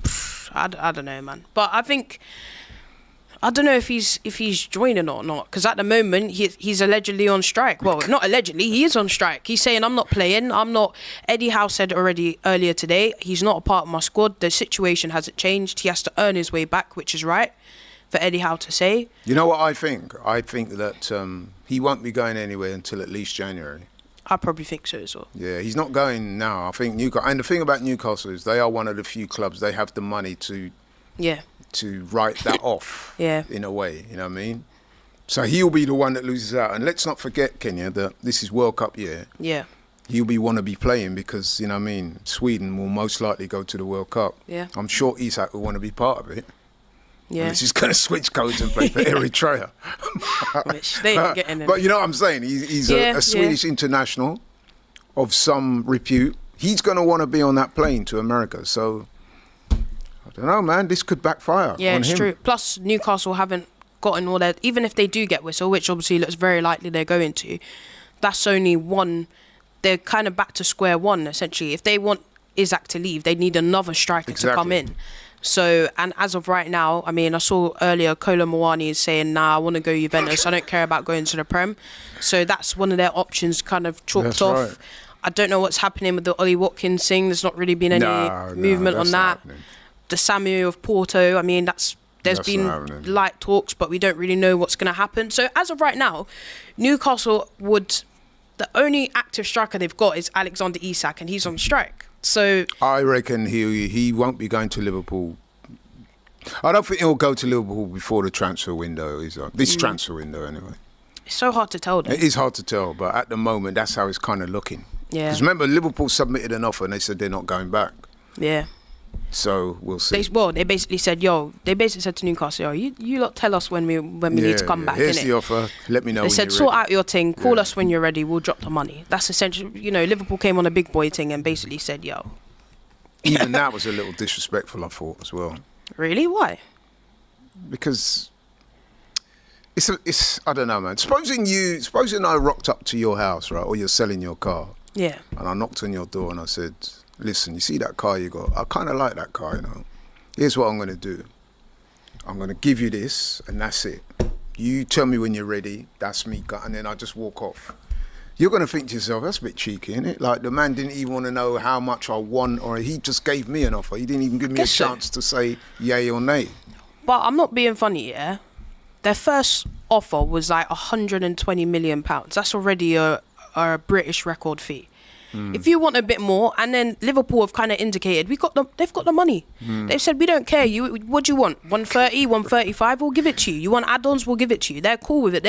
I don't know, man. But I think, I don't know if he's joining or not, because at the moment he's allegedly on strike. Well, not allegedly, he is on strike. He's saying, I'm not playing. I'm not. Eddie Howe said already earlier today, he's not a part of my squad. The situation hasn't changed. He has to earn his way back, which is right for Eddie Howe to say. You know what I think? I think that he won't be going anywhere until at least January. I probably think so as well. Yeah, he's not going now. I think Newcastle, and the thing about Newcastle is they are one of the few clubs, they have the money to write that off in a way, you know what I mean? So he'll be the one that loses out. And let's not forget, Kenya, that this is World Cup year. Yeah. He'll want to be playing because, you know what I mean, Sweden will most likely go to the World Cup. Yeah. I'm sure Isak will want to be part of it. Yeah. Unless he's going to switch codes and play for Eritrea. Which they ain't getting in. But you know what I'm saying? He's a Swedish international of some repute. He's going to want to be on that plane to America. So, I don't know, man. This could backfire on him. Yeah, it's true. Plus, Newcastle haven't gotten all their... Even if they do get whistle, which obviously looks very likely they're going to, that's only one... They're kind of back to square one, essentially. If they want Isaac to leave, they need another striker to come in. So, and as of right now, I mean, I saw earlier Kolo Muani is saying, nah, I want to go Juventus. I don't care about going to the Prem. So that's one of their options kind of chalked off. Right. I don't know what's happening with the Ollie Watkins thing. There's not really been any movement on that. The Samu of Porto, I mean, there's been light talks, but we don't really know what's going to happen. So as of right now, Newcastle the only active striker they've got is Alexander Isak, and he's on strike. So I reckon he won't be going to Liverpool. I don't think he'll go to Liverpool before the transfer window is on. This transfer window, anyway. It's so hard to tell, though. It is hard to tell, but at the moment, that's how it's kind of looking. Yeah. Because remember, Liverpool submitted an offer and they said they're not going back. Yeah. So we'll see. They basically said to Newcastle, you lot tell us when we need to come back. Here's the offer. Let me know. They said sort out your thing. Call us when you're ready. We'll drop the money. That's essentially, you know, Liverpool came on a big boy thing and basically said, yo. Even that was a little disrespectful, I thought, as well. Really? Why? Because it's I don't know, man. Supposing I rocked up to your house, right, or you're selling your car. Yeah. And I knocked on your door and I said, listen, you see that car you got? I kind of like that car, you know. Here's what I'm going to do. I'm going to give you this, and that's it. You tell me when you're ready. That's me. And then I just walk off. You're going to think to yourself, that's a bit cheeky, isn't it? Like, the man didn't even want to know how much I want, or he just gave me an offer. He didn't even give me a chance to say yay or nay. But I'm not being funny, yeah? Their first offer was like £120 million. That's already a British record fee. If you want a bit more, and then Liverpool have kind of indicated they've got the money. They've said, we don't care. What do you want? 130, 135? We'll give it to you. You want add-ons? We'll give it to you. They're cool with it.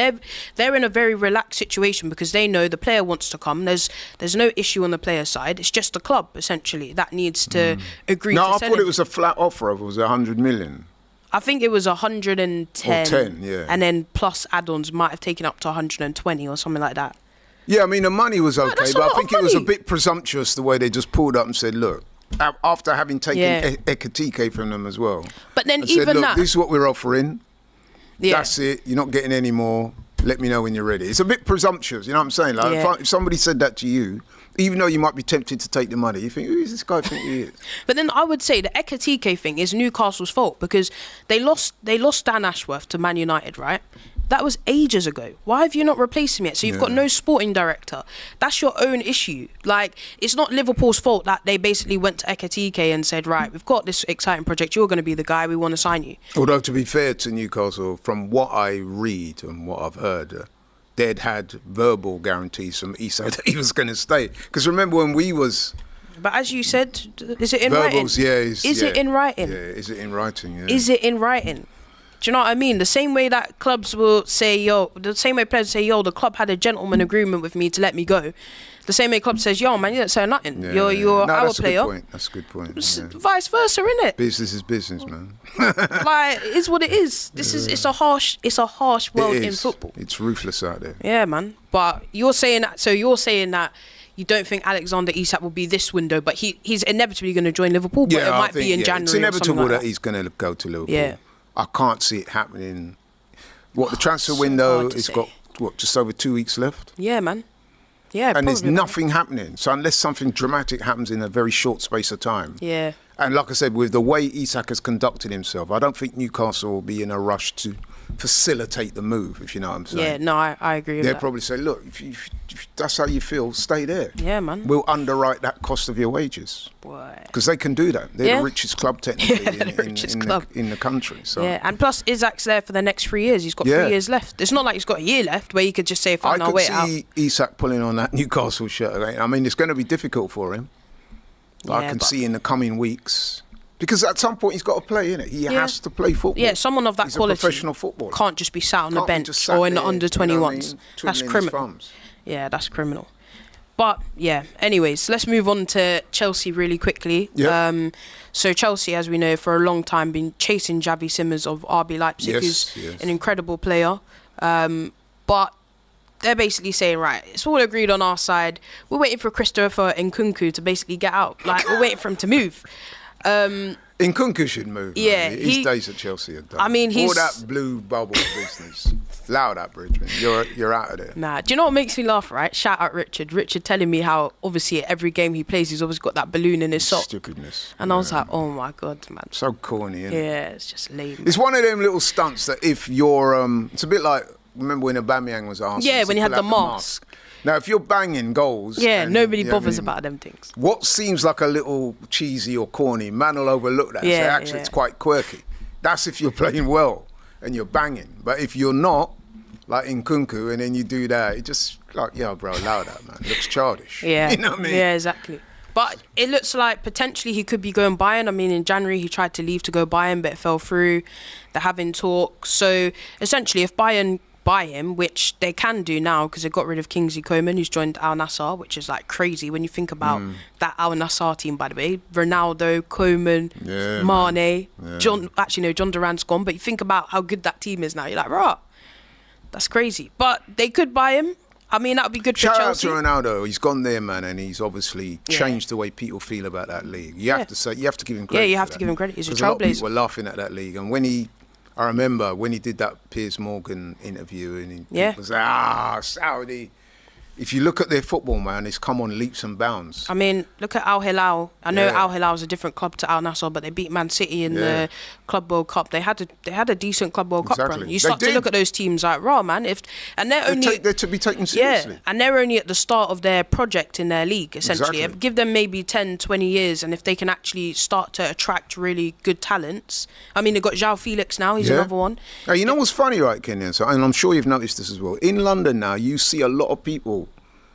They're in a very relaxed situation because they know the player wants to come. There's no issue on the player side. It's just the club essentially that needs to agree. No, to I thought it was a flat offer. It was 100 million. I think it was 110. Or 10, yeah. And then plus add-ons might have taken up to 120 or something like that. Yeah, I mean, the money was okay, but I think it was a bit presumptuous the way they just pulled up and said, look, after having taken Ekatike from them as well. But then this is what we're offering. Yeah. That's it. You're not getting any more. let me know when you're ready. It's a bit presumptuous, you know what I'm saying? Like if somebody said that to you, even though you might be tempted to take the money, you think, who is this guy think he is? But then I would say the Ekitike thing is Newcastle's fault because they lost Dan Ashworth to Man United, right? That was ages ago. Why have you not replaced him yet? So you've got no sporting director. That's your own issue. Like, it's not Liverpool's fault that they basically went to Ekitike and said, right, we've got this exciting project. You're going to be the guy. We want to sign you. Although, to be fair to Newcastle, from what I read and what I've heard, they'd had verbal guarantees from Isak that he was going to stay. Because remember when we was... But as you said, is it in writing? Verbals, Is it in writing? Yeah, is it in writing? Yeah. Is it in writing? Do you know what I mean? The same way that clubs will say, the same way players say, the club had a gentleman agreement with me to let me go. The same way club says, man, you don't say nothing. You're our player. That's a good point. Vice versa, innit? Business is business, man. Like, it's what it is. It's a harsh world in football. It's ruthless out there. Yeah, man. But you're saying that you don't think Alexander Isak will be this window, but he's inevitably going to join Liverpool, but it might be in January. It's inevitable or that he's going to go to Liverpool. Yeah. I can't see it happening. The transfer window has got, just over 2 weeks left? Yeah, man. Yeah, and there's nothing happening. So unless something dramatic happens in a very short space of time. Yeah. And like I said, with the way Isak has conducted himself, I don't think Newcastle will be in a rush to facilitate the move, if you know what I'm saying. Yeah, no, I agree with that. They'll probably say, look, if that's how you feel, stay there. Yeah, man. We'll underwrite that cost of your wages. Because they can do that. They're the richest club technically in the country. So. Yeah, and plus Isak's there for the next 3 years. He's got 3 years left. It's not like he's got a year left where he could just say, fine, I'll wait out. I could see Isak pulling on that Newcastle shirt again. I mean, it's going to be difficult for him. I can see in the coming weeks... Because at some point he's got to play, innit? He has to play football. Yeah, someone of that quality a professional footballer. Can't just be sat on the bench or in the under-21s. You know what I mean? That's criminal. Yeah, that's criminal. But, yeah, anyways, let's move on to Chelsea really quickly. Yep. So Chelsea, as we know, for a long time been chasing Xavi Simons of RB Leipzig, who's an incredible player. But they're basically saying, right, it's all agreed on our side. We're waiting for Christopher Nkunku to basically get out. Like, we're waiting for him to move. Nkunku should move. Yeah, his days at Chelsea are done. I mean, all that blue bubble business. Allow that, Bridgman. You're out of there. Nah, do you know what makes me laugh? Right, shout out Richard. Richard telling me how obviously at every game he plays, he's always got that balloon in his sock. Stupidness. And I was like, oh my god, man. So corny, isn't it? Yeah, it's just lame. It's one of them little stunts that if you're, it's a bit like remember when Aubameyang was asked. Yeah, when he had the mask. Now, if you're banging goals... Yeah, nobody bothers about them things. What seems like a little cheesy or corny, man will overlook that and say, actually, it's quite quirky. That's if you're playing well and you're banging. But if you're not, like Nkunku, and then you do that, it just, like, yeah, bro, allow that, man. It looks childish. Yeah. You know what I mean? Yeah, exactly. But it looks like potentially he could be going Bayern. I mean, in January, he tried to leave to go Bayern, but it fell through. They're having talks. So, essentially, if Bayern... buy him, which they can do now because they got rid of Kingsley Coman, who's joined Al Nassr, which is like crazy when you think about that Al Nassr team, by the way. Ronaldo, Coman, Mane, John Duran's gone, but you think about how good that team is now, you're like, rah, that's crazy. But they could buy him. I mean, that would be good for Chelsea. Shout out to Ronaldo. He's gone there, man, and he's obviously changed the way people feel about that league. You have to give him credit. Yeah, you have to give him credit. He's a trailblazer. A lot of people were laughing at that league, and I remember when he did that Piers Morgan interview and he was like, Saudi. If you look at their football, man, it's come on leaps and bounds. I mean, look at Al Hilal. I know Al Hilal is a different club to Al Nassr, but they beat Man City in the Club World Cup. They had a decent Club World Cup run. You start to look at those teams like, raw, man. They're to be taken seriously. Yeah, and they're only at the start of their project in their league, essentially. Exactly. Give them maybe 10, 20 years, and if they can actually start to attract really good talents. I mean, they've got João Felix now. He's another one. Now, you know what's funny, right, Kenyan? So, and I'm sure you've noticed this as well. In London now, you see a lot of people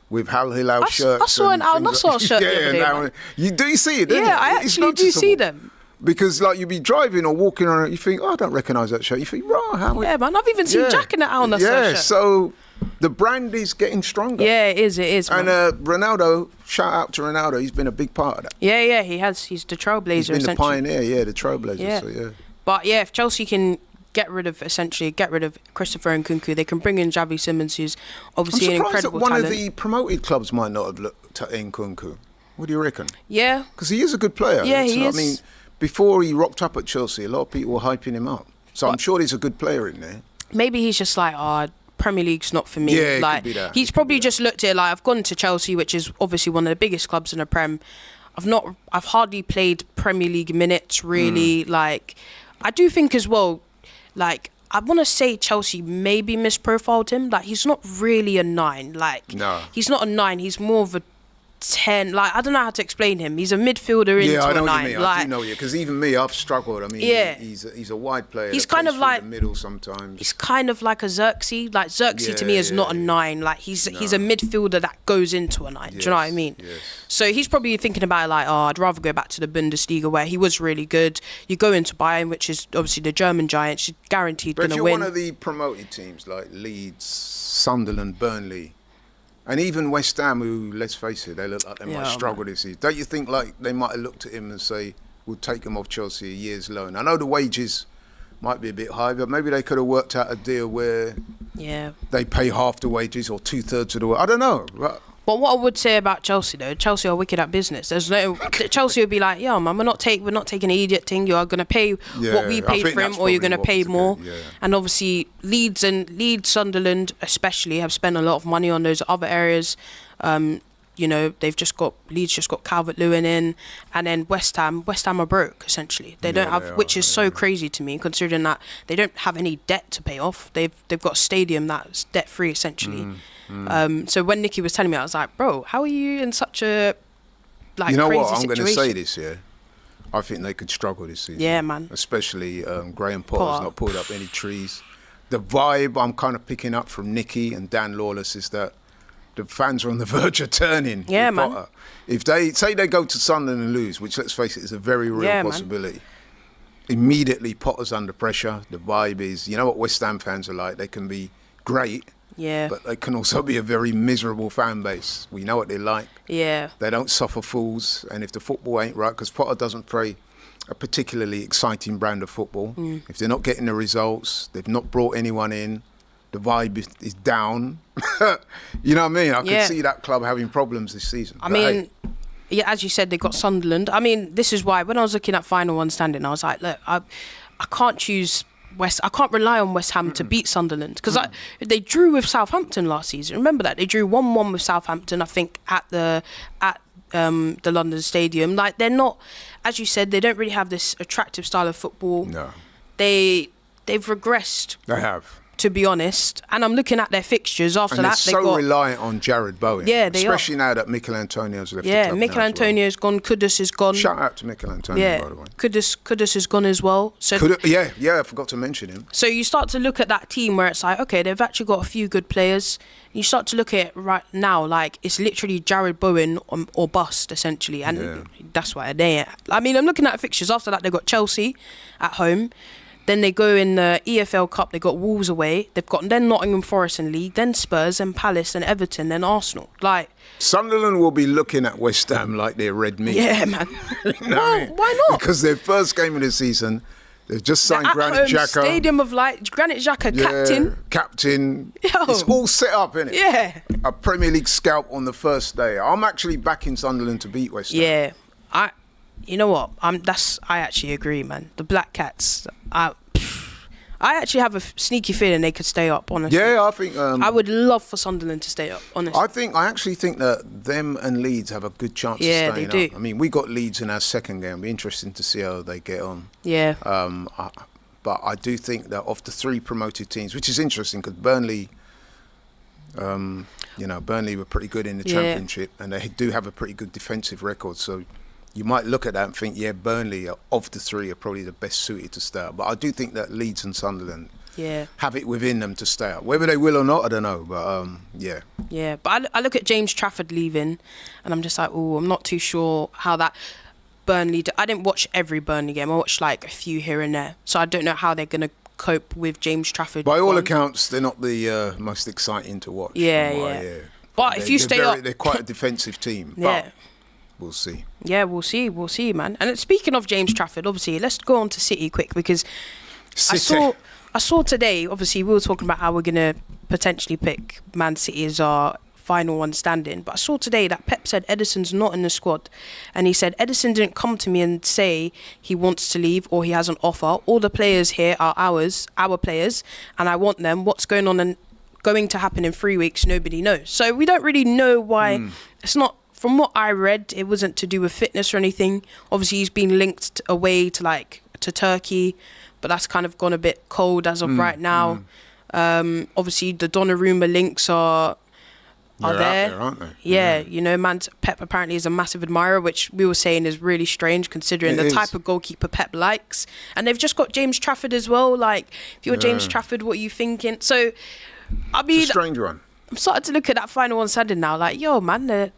with Al Hilal shirts. I saw an Al Nassr shirt the other day, you see it, don't you? Yeah, I actually do see them. Because like you'd be driving or walking around, you think, I don't recognise that shirt. You think, how? Yeah, man, I've even seen Jack in the Al Nassr shirt. Yeah, so the brand is getting stronger. Yeah, it is. And Ronaldo, shout out to Ronaldo, he's been a big part of that. Yeah, he has. He's the trailblazer. He's been the pioneer, the trailblazer. Yeah. So, But yeah, if Chelsea can get rid of Christopher Nkunku, they can bring in Xavi Simons, who's obviously an incredible talent. One of the promoted clubs might not have looked at Nkunku. What do you reckon? Yeah. Because he is a good player. Yeah, he is. I mean, before he rocked up at Chelsea, a lot of people were hyping him up. So I'm sure he's a good player in there. Maybe he's just like, Premier League's not for me. Yeah, it like could be that. He's probably just looked at it like, I've gone to Chelsea, which is obviously one of the biggest clubs in the Prem. I've hardly played Premier League minutes really. Like, I do think as well, like, I want to say Chelsea maybe misprofiled him. Like, he's not really a 9. Like, no. He's not a 9. He's more of a 10. Like, I don't know how to explain him. He's a midfielder into I know a 9. What you mean. Like, I do know you, because even me, I've struggled. I mean, he's a wide player. He's kind of like the middle sometimes. He's kind of like a Xerxes. Like, Xerxes to me is not a 9. Like, he's a midfielder that goes into a 9. Yes, do you know what I mean? Yes. So he's probably thinking about it like, I'd rather go back to the Bundesliga where he was really good. You go into Bayern, which is obviously the German giants, you're guaranteed going to win. But if you're one of the promoted teams like Leeds, Sunderland, Burnley, and even West Ham, who, let's face it, they look like they might struggle this season. Don't you think like they might have looked at him and say, we'll take him off Chelsea a year's loan? I know the wages might be a bit high, but maybe they could have worked out a deal where they pay half the wages or 2/3 of the wages. I don't know. But what I would say about Chelsea, though, Chelsea are wicked at business. There's no Chelsea would be like, man, we're not taking an idiot thing. You are going to pay what we paid for him, or you're going to pay more. And obviously, Leeds, Sunderland, especially, have spent a lot of money on those other areas. You know, Leeds just got Calvert-Lewin in, and then West Ham are broke essentially. They don't have, which is so crazy to me, considering that they don't have any debt to pay off. They've got a stadium that's debt-free essentially. So when Nicky was telling me, I was like, bro, how are you in such a crazy situation? You know what? I'm going to say this, I think they could struggle this season. Yeah, man. Especially Graham Potter's not pulled up any trees. The vibe I'm kind of picking up from Nicky and Dan Lawless is that the fans are on the verge of turning. Yeah, man. Potter. If they say they go to Sunderland and lose, which let's face it is a very real possibility, immediately Potter's under pressure. The vibe is, you know what West Ham fans are like, they can be great. Yeah. But they can also be a very miserable fan base. We know what they're like. Yeah. They don't suffer fools. And if the football ain't right, because Potter doesn't play a particularly exciting brand of football. If they're not getting the results, they've not brought anyone in, the vibe is down. You know what I mean? I could see that club having problems this season. I mean, as you said, they've got Sunderland. I mean, this is why when I was looking at final one standing, I was like, look, I can't choose I can't rely on West Ham to beat Sunderland, because they drew with Southampton last season. Remember that they drew 1-1 with Southampton, I think, at the London Stadium. Like, they're not, as you said, they don't really have this attractive style of football. No, they've regressed. They have, to be honest. And I'm looking at their fixtures after and that. They're so reliant on Jared Bowen. Yeah, they especially now that Mikel Antonio's left. Yeah, Mikel Antonio's gone. Kudus is gone. Shout out to Mikel Antonio, by the way. Kudus is gone as well. So I forgot to mention him. So you start to look at that team where it's like, okay, they've actually got a few good players. You start to look at it right now, like it's literally Jared Bowen or bust essentially, and that's why they. I mean, I'm looking at fixtures. After that, they got Chelsea at home. Then they go in the EFL Cup, they got Wolves away. They've got then Nottingham Forest in League, then Spurs, then Palace, then Everton, then Arsenal. Like, Sunderland will be looking at West Ham like they're red meat. Yeah, man. Why not? Because their first game of the season, they've just signed Granit Xhaka. Stadium of Light, Granit Xhaka, captain. Yo. It's all set up, innit? Yeah. A Premier League scalp on the first day. I'm actually backing Sunderland to beat West Ham. Yeah. You know what? I actually agree, man. The Black Cats. I actually have a sneaky feeling they could stay up, honestly. Yeah, I think... I would love for Sunderland to stay up, honestly. I actually think that them and Leeds have a good chance of staying up. Yeah, they do. I mean, we got Leeds in our second game. It'll be interesting to see how they get on. Yeah. But I do think that of the 3 promoted teams, which is interesting because Burnley... Burnley were pretty good in the Championship, and they do have a pretty good defensive record, so... You might look at that and think, Burnley of the 3 are probably the best suited to stay up. But I do think that Leeds and Sunderland have it within them to stay up. Whether they will or not, I don't know. But Yeah, but I look at James Trafford leaving, and I'm just like, I'm not too sure how that Burnley. I didn't watch every Burnley game. I watched like a few here and there, so I don't know how they're gonna cope with James Trafford. By all accounts, they're not the most exciting to watch. Yeah. But if you stay up, they're quite a defensive team. Yeah. But we'll see. Yeah, we'll see, man. And speaking of James Trafford, obviously, let's go on to City quick, because I saw today, obviously, we were talking about how we're going to potentially pick Man City as our final one standing. But I saw today that Pep said Ederson's not in the squad. And he said Ederson didn't come to me and say he wants to leave or he has an offer. All the players here are our players, and I want them. What's going on going to happen in 3 weeks, nobody knows. So we don't really know why. It's not, from what I read, it wasn't to do with fitness or anything. Obviously, he's been linked away to Turkey, but that's kind of gone a bit cold as of right now. Obviously, the Donnarumma links are there. Out there, aren't they? Yeah, you know, Pep apparently is a massive admirer, which we were saying is really strange considering the type of goalkeeper Pep likes. And they've just got James Trafford as well. Like, if you're James Trafford, what are you thinking? So, I mean, it's a strange one. I'm starting to look at that final on Sunday now. Like, yo, man, they're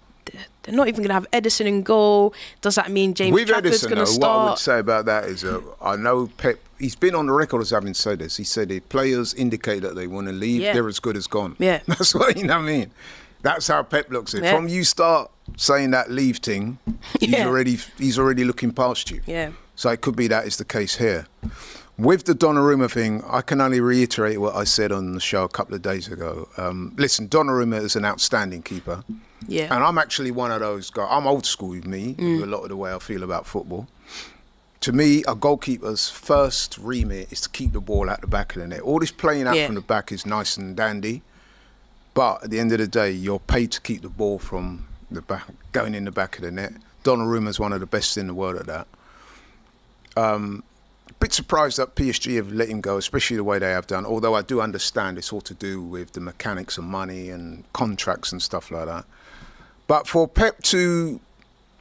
not even going to have Edison in goal. Does that mean James Trafford's going to start? What I would say about that is, I know Pep, he's been on the record as having said this. He said if players indicate that they want to leave, they're as good as gone. Yeah. That's what, you know what I mean? That's how Pep looks at it. From you start saying that leave thing, he's already looking past you. Yeah. So it could be that is the case here. With the Donnarumma thing, I can only reiterate what I said on the show a couple of days ago. Listen, Donnarumma is an outstanding keeper. Yeah. And I'm actually one of those guys. I'm old school with me, with a lot of the way I feel about football. To me, a goalkeeper's first remit is to keep the ball at the back of the net. All this playing out from the back is nice and dandy. But at the end of the day, you're paid to keep the ball from the back, going in the back of the net. Donnarumma's one of the best in the world at that. A bit surprised that PSG have let him go, especially the way they have done. Although I do understand it's all to do with the mechanics of money and contracts and stuff like that. But for Pep to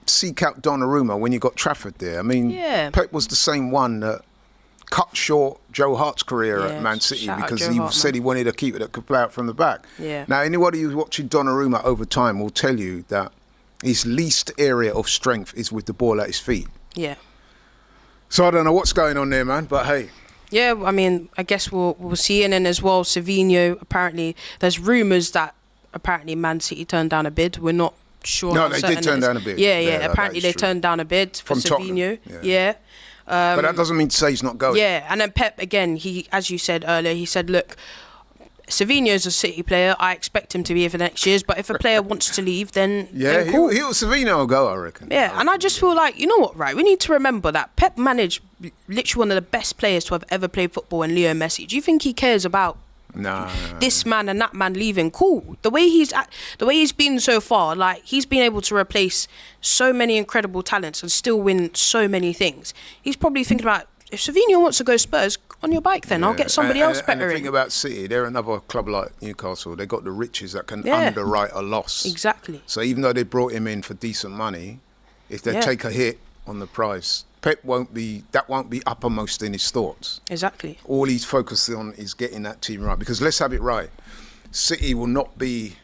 seek out Donnarumma when you got Trafford there, I mean, Pep was the same one that cut short Joe Hart's career at Man City because he said he wanted a keeper that could play out from the back. Yeah. Now, anybody who's watching Donnarumma over time will tell you that his least area of strength is with the ball at his feet. Yeah. So I don't know what's going on there, man, but hey. Yeah, I mean, I guess we'll see. And then as well, Savinho, apparently, there's rumours that apparently Man City turned down a bid. We're not sure. No, they did turn down a bid. Yeah. Apparently they turned down a bid for Savinho. Yeah. But that doesn't mean to say he's not going. Yeah, and then Pep, again, he, as you said earlier, he said, look, Savinho's a City player. I expect him to be here for the next years. But if a player wants to leave, then cool. Savinho will go, I reckon. Yeah, and I just feel like, you know what, right? We need to remember that Pep managed literally one of the best players to have ever played football in Leo Messi. Do you think he cares about this man and that man leaving? Cool. The way he's been so far, like, he's been able to replace so many incredible talents and still win so many things. He's probably thinking about, if Savinho wants to go Spurs, on your bike then. I'll get somebody else better in. And the thing about City, they're another club like Newcastle. They've got the riches that can underwrite a loss. Exactly. So even though they brought him in for decent money, if they take a hit on the price, Pep won't be uppermost in his thoughts. Exactly. All he's focused on is getting that team right. Because let's have it right. City will not be,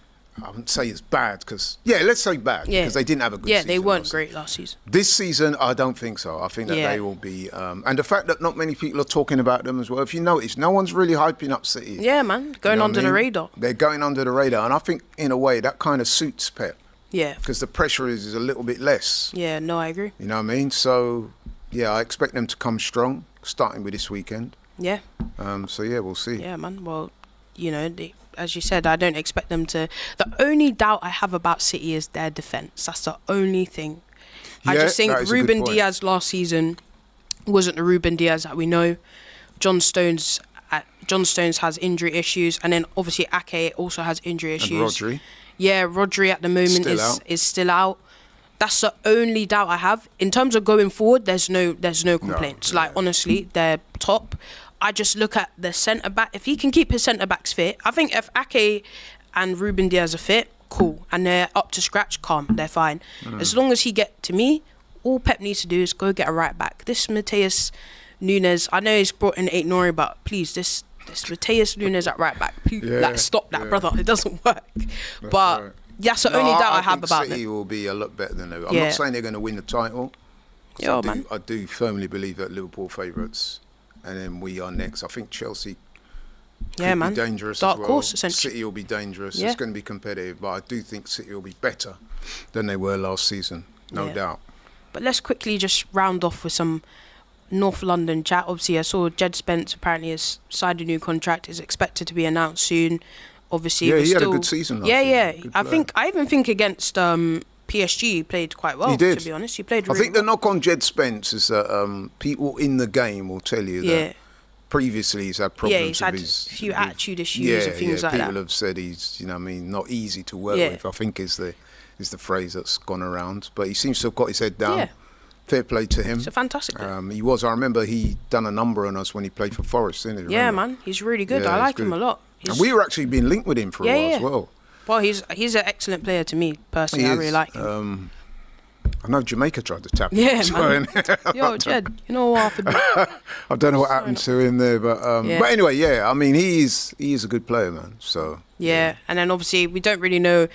I wouldn't say it's bad, because, let's say bad, because they didn't have a good season. Yeah, they weren't great last season. This season, I don't think so. I think that they will be, and the fact that not many people are talking about them as well. If you notice, no one's really hyping up City. Yeah, man, going under the radar. They're going under the radar, and I think, in a way, that kind of suits Pep. Yeah. Because the pressure is a little bit less. Yeah, no, I agree. You know what I mean? So, I expect them to come strong, starting with this weekend. Yeah. So, we'll see. Yeah, man. Well, you know, as you said, I don't expect them to. The only doubt I have about City is their defence. That's the only thing. I just think Ruben Diaz last season wasn't the Ruben Diaz that we know. John Stones has injury issues, and then obviously Ake also has injury issues. And Rodri. Yeah, Rodri at the moment is still out. That's the only doubt I have. In terms of going forward, there's no complaints. Honestly, they're top. I just look at the centre-back. If he can keep his centre-backs fit, I think if Ake and Ruben Diaz are fit, cool. And they're up to scratch, calm, they're fine. As long as to me, all Pep needs to do is go get a right-back. This Matheus Nunes, I know he's brought in Aït-Nouri, but please, this Matheus Nunes at right-back, stop that, brother. It doesn't work. That's the only doubt I have about it. City will be a lot better than they were. I'm not saying they're going to win the title. I do firmly believe that Liverpool favourites. And then we are next. I think Chelsea could be dangerous Dark as well. Horse, essentially. City will be dangerous. It's going to be competitive, but I do think City will be better than they were last season, no doubt. But let's quickly just round off with some North London chat. Obviously, I saw Jed Spence apparently has signed a new contract. Is expected to be announced soon. Obviously, he had a good season last year. I even think against PSG he played quite well. He did. To be honest, he played really I think the knock on Jed Spence is that people in the game will tell you that previously he's had problems. Yeah, he's had a few attitude issues and things like that. People have said he's, not easy to work with, I think is the phrase that's gone around. But he seems to have got his head down. Yeah. Fair play to him. He's a fantastic player. He was. I remember he done a number on us when he played for Forest, didn't he? Yeah, man. He's really good. I like him a lot. And we were actually being linked with him for a while as well. Well, he's an excellent player to me, personally. I really like him. I know Jamaica tried to tap him. Yeah, man. Yo, Jed, you know what happened? I don't know what happened to him there, but anyway, I mean, he is a good player, man. So and then obviously we don't really know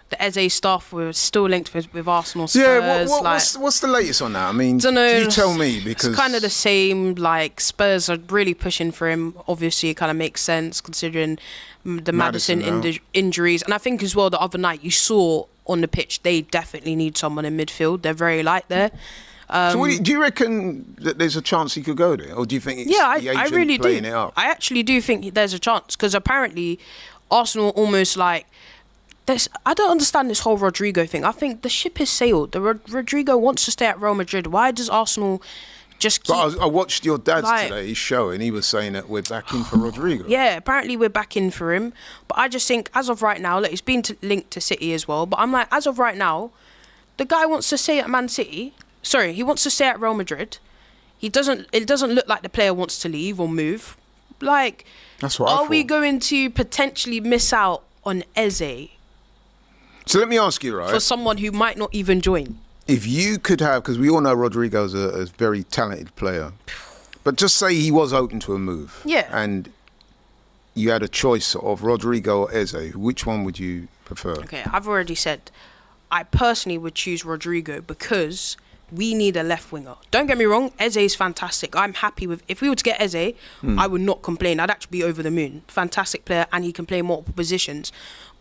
the Eze stuff. We're still linked with Arsenal, Spurs. Yeah, what's the latest on that? I mean, dunno, you tell me, because it's kind of the same. Like, Spurs are really pushing for him. Obviously, it kind of makes sense considering the Maddison injuries, and I think as well the other night you saw on the pitch they definitely need someone in midfield. They're very light there. So do you reckon that there's a chance he could go there, or do you think it's the agent I really playing do. it up? I actually do think there's a chance, because apparently Arsenal almost like I don't understand this whole Rodrigo thing. I think the ship has sailed. Rodrigo wants to stay at Real Madrid. Why does Arsenal just keep... But I watched your dad's today, his show, and he was saying that we're back in for Rodrigo. Yeah, apparently we're back in for him. But I just think, as of right now, he's been linked to City as well. But I'm like, as of right now, the guy wants to stay at Man City. Sorry, he wants to stay at Real Madrid. It doesn't look like the player wants to leave or move. Like, that's what I thought. Are we going to potentially miss out on Eze? So let me ask you, right? For someone who might not even join. If you could have, because we all know Rodrigo's a very talented player, but just say he was open to a move. Yeah. And you had a choice of Rodrigo or Eze, which one would you prefer? Okay, I've already said I personally would choose Rodrigo because we need a left winger. Don't get me wrong, Eze is fantastic. I'm happy with... If we were to get Eze, I would not complain. I'd actually be over the moon. Fantastic player, and he can play multiple positions.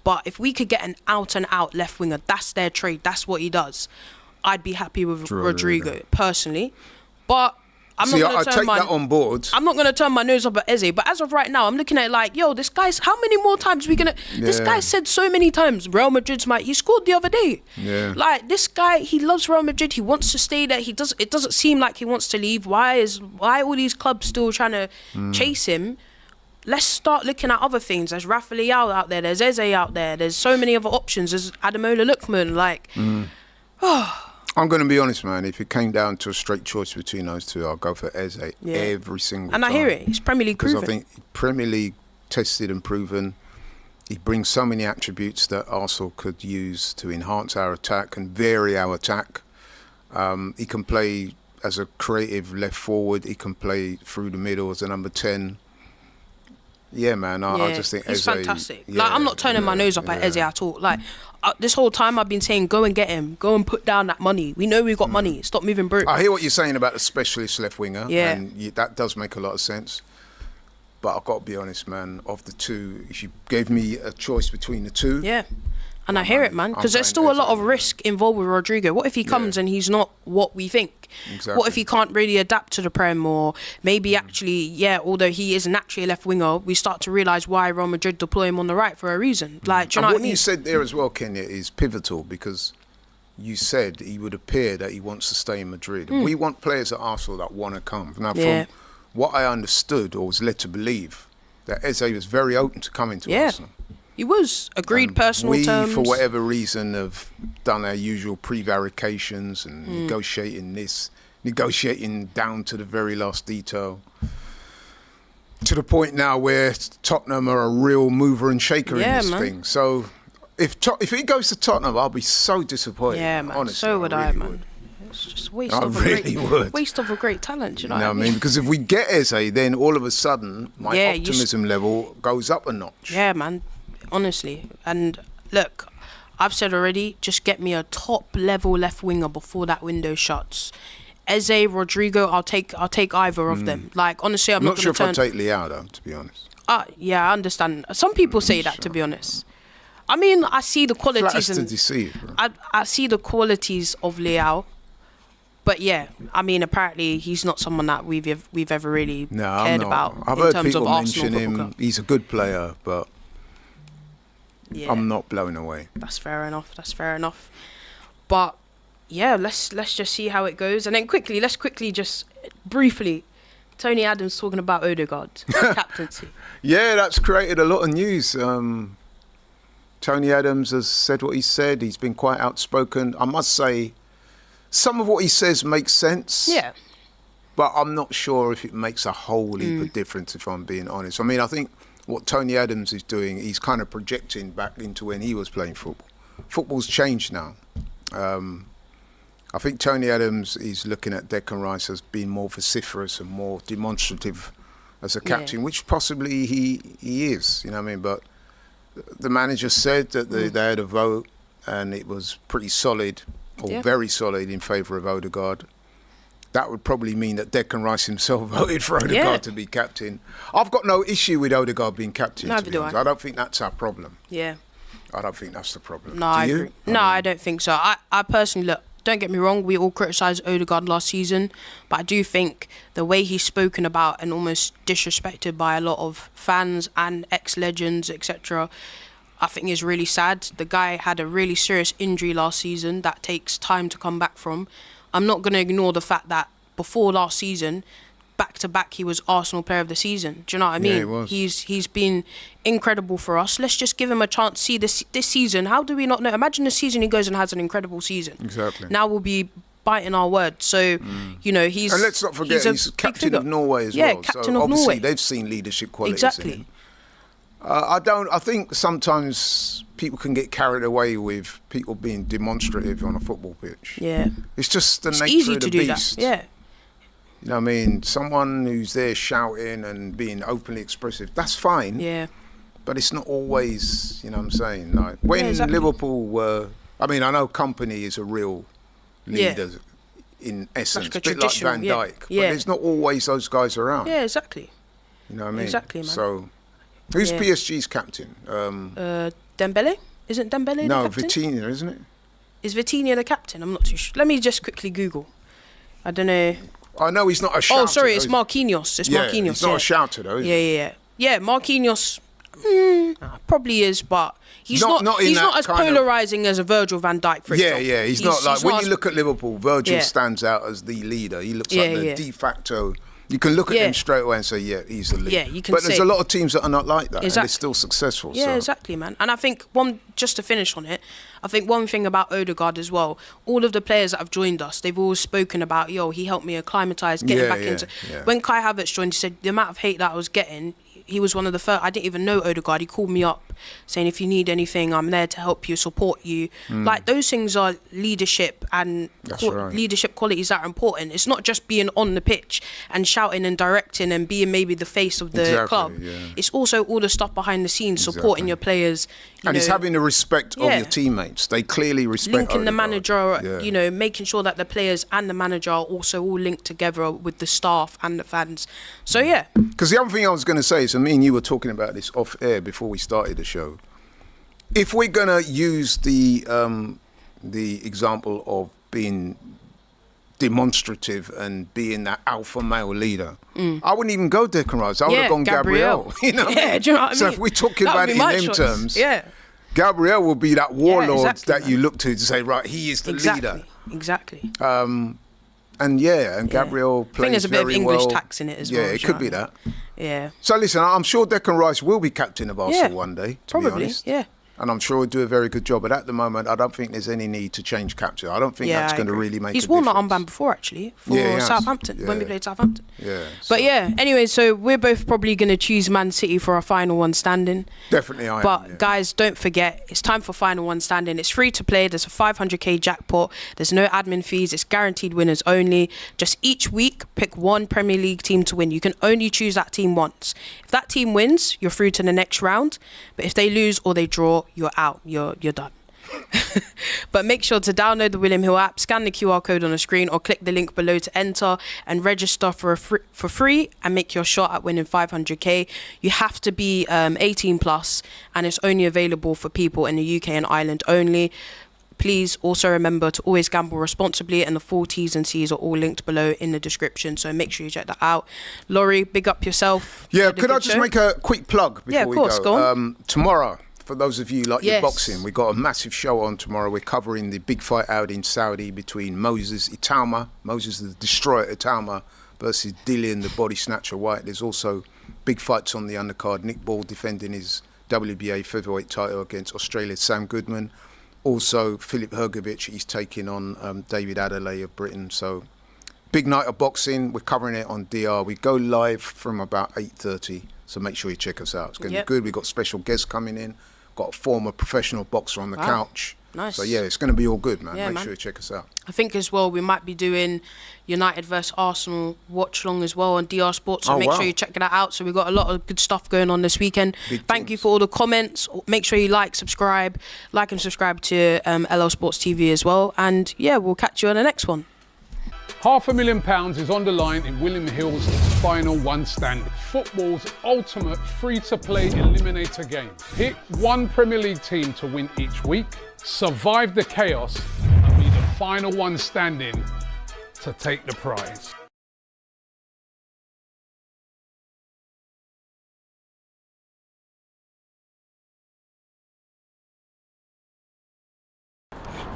But if we could get an out-and-out left winger, that's their trade, that's what he does, I'd be happy with Rodrigo, personally. But I'm not going to take that on board. I'm not going to turn my nose up at Eze. But as of right now, I'm looking at it like, yo, this guy's... How many more times are we going to... Yeah. This guy said so many times, Real Madrid's my... He scored the other day. Yeah. Like, this guy, he loves Real Madrid. He wants to stay there. It doesn't seem like he wants to leave. Why all these clubs still trying to chase him? Let's start looking at other things. There's Rafa Leao out there. There's Eze out there. There's so many other options. There's Ademola Lookman. Like, I'm going to be honest, man. If it came down to a straight choice between those two, I'll go for Eze every single time. And I hear it. He's Premier League proven. Because I think Premier League tested and proven. He brings so many attributes that Arsenal could use to enhance our attack and vary our attack. He can play as a creative left forward. He can play through the middle as a number 10. Yeah, man. I just think he's Eze... fantastic. Like, I'm not turning my nose up at Eze at all. Like, this whole time I've been saying, go and get him. Go and put down that money. We know we've got money. Stop moving broke. I hear what you're saying about the specialist left winger. Yeah. And that does make a lot of sense. But I've got to be honest, man. Of the two, if you gave me a choice between the two... Yeah. And I hear it, man, because there's still a lot of risk involved with Rodrigo. What if he comes and he's not what we think? Exactly. What if he can't really adapt to the Prem, or maybe actually, although he is naturally a left winger, we start to realise why Real Madrid deploy him on the right for a reason. Like, do you know what I mean? What you said there as well, Kenya, is pivotal, because you said he would appear that he wants to stay in Madrid. We want players at Arsenal that want to come. Now, from what I understood or was led to believe, that Eze was very open to coming to Arsenal. He was agreed personal terms. We, for whatever reason, have done our usual prevarications and negotiating down to the very last detail. To the point now where Tottenham are a real mover and shaker in this thing. So if he goes to Tottenham, I'll be so disappointed. Yeah, man. Honestly, so would I, really man. It's just waste of a great talent, you know what I mean? Because if we get Eze, then all of a sudden my optimism level goes up a notch. Yeah, man. Honestly. And look, I've said already, just get me a top level left winger before that window shuts. Eze, Rodrigo, I'll take either of them. Like, honestly, I'm not sure if I'll take Leao though, to be honest. Yeah, I understand. Some people say that, to be honest. I mean, I see the qualities to deceive, I see the qualities of Leao. But yeah, I mean, apparently he's not someone that we've ever really cared about. I've heard people mention him. He's a good player, but I'm not blown away. That's fair enough. But yeah, let's just see how it goes, and then let's quickly just briefly Tony Adams talking about Odegaard captaincy. Yeah, that's created a lot of news. Tony Adams has said what he said. He's been quite outspoken. I must say, some of what he says makes sense. Yeah. But I'm not sure if it makes a whole heap of difference, if I'm being honest. I mean, I think what Tony Adams is doing, he's kind of projecting back into when he was playing football. Football's changed now. I think Tony Adams is looking at Declan Rice as being more vociferous and more demonstrative as a captain, which possibly he is, you know what I mean? But the manager said that they had a vote and it was pretty solid, or very solid, in favour of Odegaard. That would probably mean that Declan Rice himself voted for Odegaard to be captain. I've got no issue with Odegaard being captain, to be honest. I don't think that's our problem. Yeah. I don't think that's the problem. No, I agree. I don't think so. I personally, look, don't get me wrong, we all criticised Odegaard last season, but I do think the way he's spoken about and almost disrespected by a lot of fans and ex-legends, etc., I think is really sad. The guy had a really serious injury last season that takes time to come back from. I'm not going to ignore the fact that before last season, back-to-back, he was Arsenal Player of the Season. Do you know what I mean? Yeah, he was. He's been incredible for us. Let's just give him a chance. See, this season, how do we not know? Imagine the season he goes and has an incredible season. Exactly. Now we'll be biting our word. So, you know, he's... And let's not forget, he's captain of Norway as well. Yeah, captain so of obviously Norway. They've seen leadership qualities Exactly. in him. I think sometimes people can get carried away with people being demonstrative on a football pitch. Yeah. It's just the It's nature easy of the to do beast. that. Yeah. You know what I mean? Someone who's there shouting and being openly expressive, that's fine. Yeah. But it's not always, you know what I'm saying? Like when Liverpool were... I mean, I know Company is a real leader in essence, Like a bit like Van Dijk. But there's not always those guys around. Yeah, exactly. You know what I mean? Exactly, man. So, who's PSG's captain? Dembele? Isn't Dembele the captain? Vitinha, isn't it? Is Vitinha the captain? I'm not too sure. Let me just quickly Google. I don't know. I know he's not a shouter. Oh, sorry, it's Marquinhos. It's Marquinhos. He's not a shouter, though, is he? Yeah, Marquinhos probably is, but he's not as polarising as a Virgil van Dijk, for example. Yeah, he's not like... When you look at Liverpool, Virgil stands out as the leader. He looks like the de facto... You can look at him straight away and say, he's the leader. Yeah, you can But there's a lot of teams that are not like that, and they're still successful. Yeah, exactly, man. And I think, just to finish on it, I think one thing about Odegaard as well, all of the players that have joined us, they've always spoken about, he helped me acclimatise, getting back into... When Kai Havertz joined, he said the amount of hate that I was getting... He was one of the first. I didn't even know Odegaard. He called me up saying, if you need anything, I'm there to help you, support you. Like, those things are leadership and leadership qualities that are important. It's not just being on the pitch and shouting and directing and being maybe the face of the club. Yeah. It's also all the stuff behind the scenes, supporting your players. And it's having the respect of your teammates. They clearly respect linking Odegaard. The manager, making sure that the players and the manager are also all linked together with the staff and the fans. So, yeah. Because the other thing I was going to say, so me and you were talking about this off air before we started the show. If we're going to use the example of being demonstrative and being that alpha male leader, I wouldn't even go Declan Rice. I would have gone Gabriel. You know? Yeah, do you know what I mean? So if we're talking about it in them terms, Gabriel will be that warlord that you look to say, right, he is the leader. Exactly. And Gabriel plays very well. I think there's a bit of English tax in it as well. Yeah, it could be that. Yeah. So listen, I'm sure Declan Rice will be captain of Arsenal one day, to be honest. Yeah. And I'm sure he'll do a very good job. But at the moment, I don't think there's any need to change captain. I don't think that's going to really make a difference. He's worn that armband before, actually, for Southampton, when we played Southampton. Yeah. But anyway, so we're both probably going to choose Man City for our final one standing. Definitely I am. But guys, don't forget, it's time for final one standing. It's free to play. There's a 500k jackpot. There's no admin fees. It's guaranteed winners only. Just each week, pick one Premier League team to win. You can only choose that team once. If that team wins, you're through to the next round. But if they lose or they draw, you're out. You're done. But make sure to download the William Hill app, scan the QR code on the screen, or click the link below to enter and register for free and make your shot at winning 500k. You have to be 18 plus, and it's only available for people in the UK and Ireland only. Please also remember to always gamble responsibly, and the full T's and C's are all linked below in the description, so make sure you check that out. Laurie, big up yourself. Yeah, could I just make a quick plug before we go? Go on. Tomorrow, for those of you like your boxing, we got a massive show on tomorrow. We're covering the big fight out in Saudi between Moses the Destroyer Itauma versus Dillian, the body snatcher White. There's also big fights on the undercard. Nick Ball defending his WBA featherweight title against Australia's Sam Goodman. Also, Filip Hrgovic, he's taking on David Adelaide of Britain. So, big night of boxing. We're covering it on DR. We go live from about 8:30, so make sure you check us out. It's going to be good. We've got special guests coming in. Got a former professional boxer on the couch. Nice. So, yeah, it's going to be all good, man. Make sure you check us out. I think as well we might be doing United versus Arsenal watch long as well on DR Sports, so make sure you check that out. So we've got a lot of good stuff going on this weekend. Thank you for all the comments. Make sure you like and subscribe to LL Sports TV as well. And yeah, we'll catch you on the next one. £500,000 is on the line in William Hill's final one standing. Football's ultimate free-to-play eliminator game. Pick one Premier League team to win each week, survive the chaos, and be the final one standing to take the prize.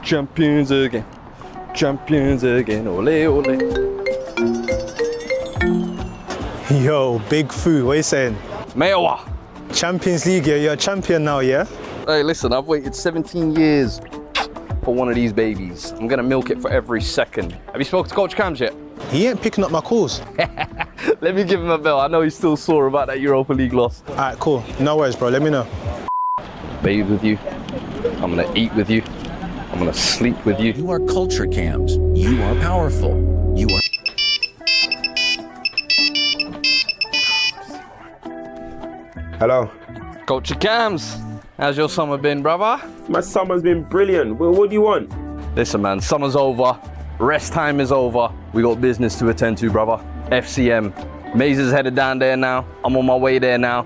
Champions again. Champions again, ole ole. Yo, Big Foo, what are you saying? Mewa. Champions League, you're a champion now, yeah? Hey, listen, I've waited 17 years for one of these babies. I'm gonna milk it for every second. Have you spoken to Coach Cams yet? He ain't picking up my calls. Let me give him a bell. I know he's still sore about that Europa League loss. Alright, cool. No worries, bro. Let me know. Bathe with you. I'm gonna eat with you. I'm gonna sleep with you. You are culture cams. You are powerful. You are. Hello. Culture Cams. How's your summer been, brother? My summer's been brilliant. Well, what do you want? Listen, man, summer's over. Rest time is over. We got business to attend to, brother. FCM. Maze is headed down there now. I'm on my way there now.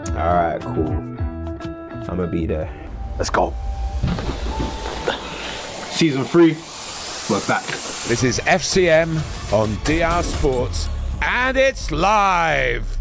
Alright, cool. I'm gonna be there. Let's go. Season 3, we're back. This is FCM on DR Sports, and it's live.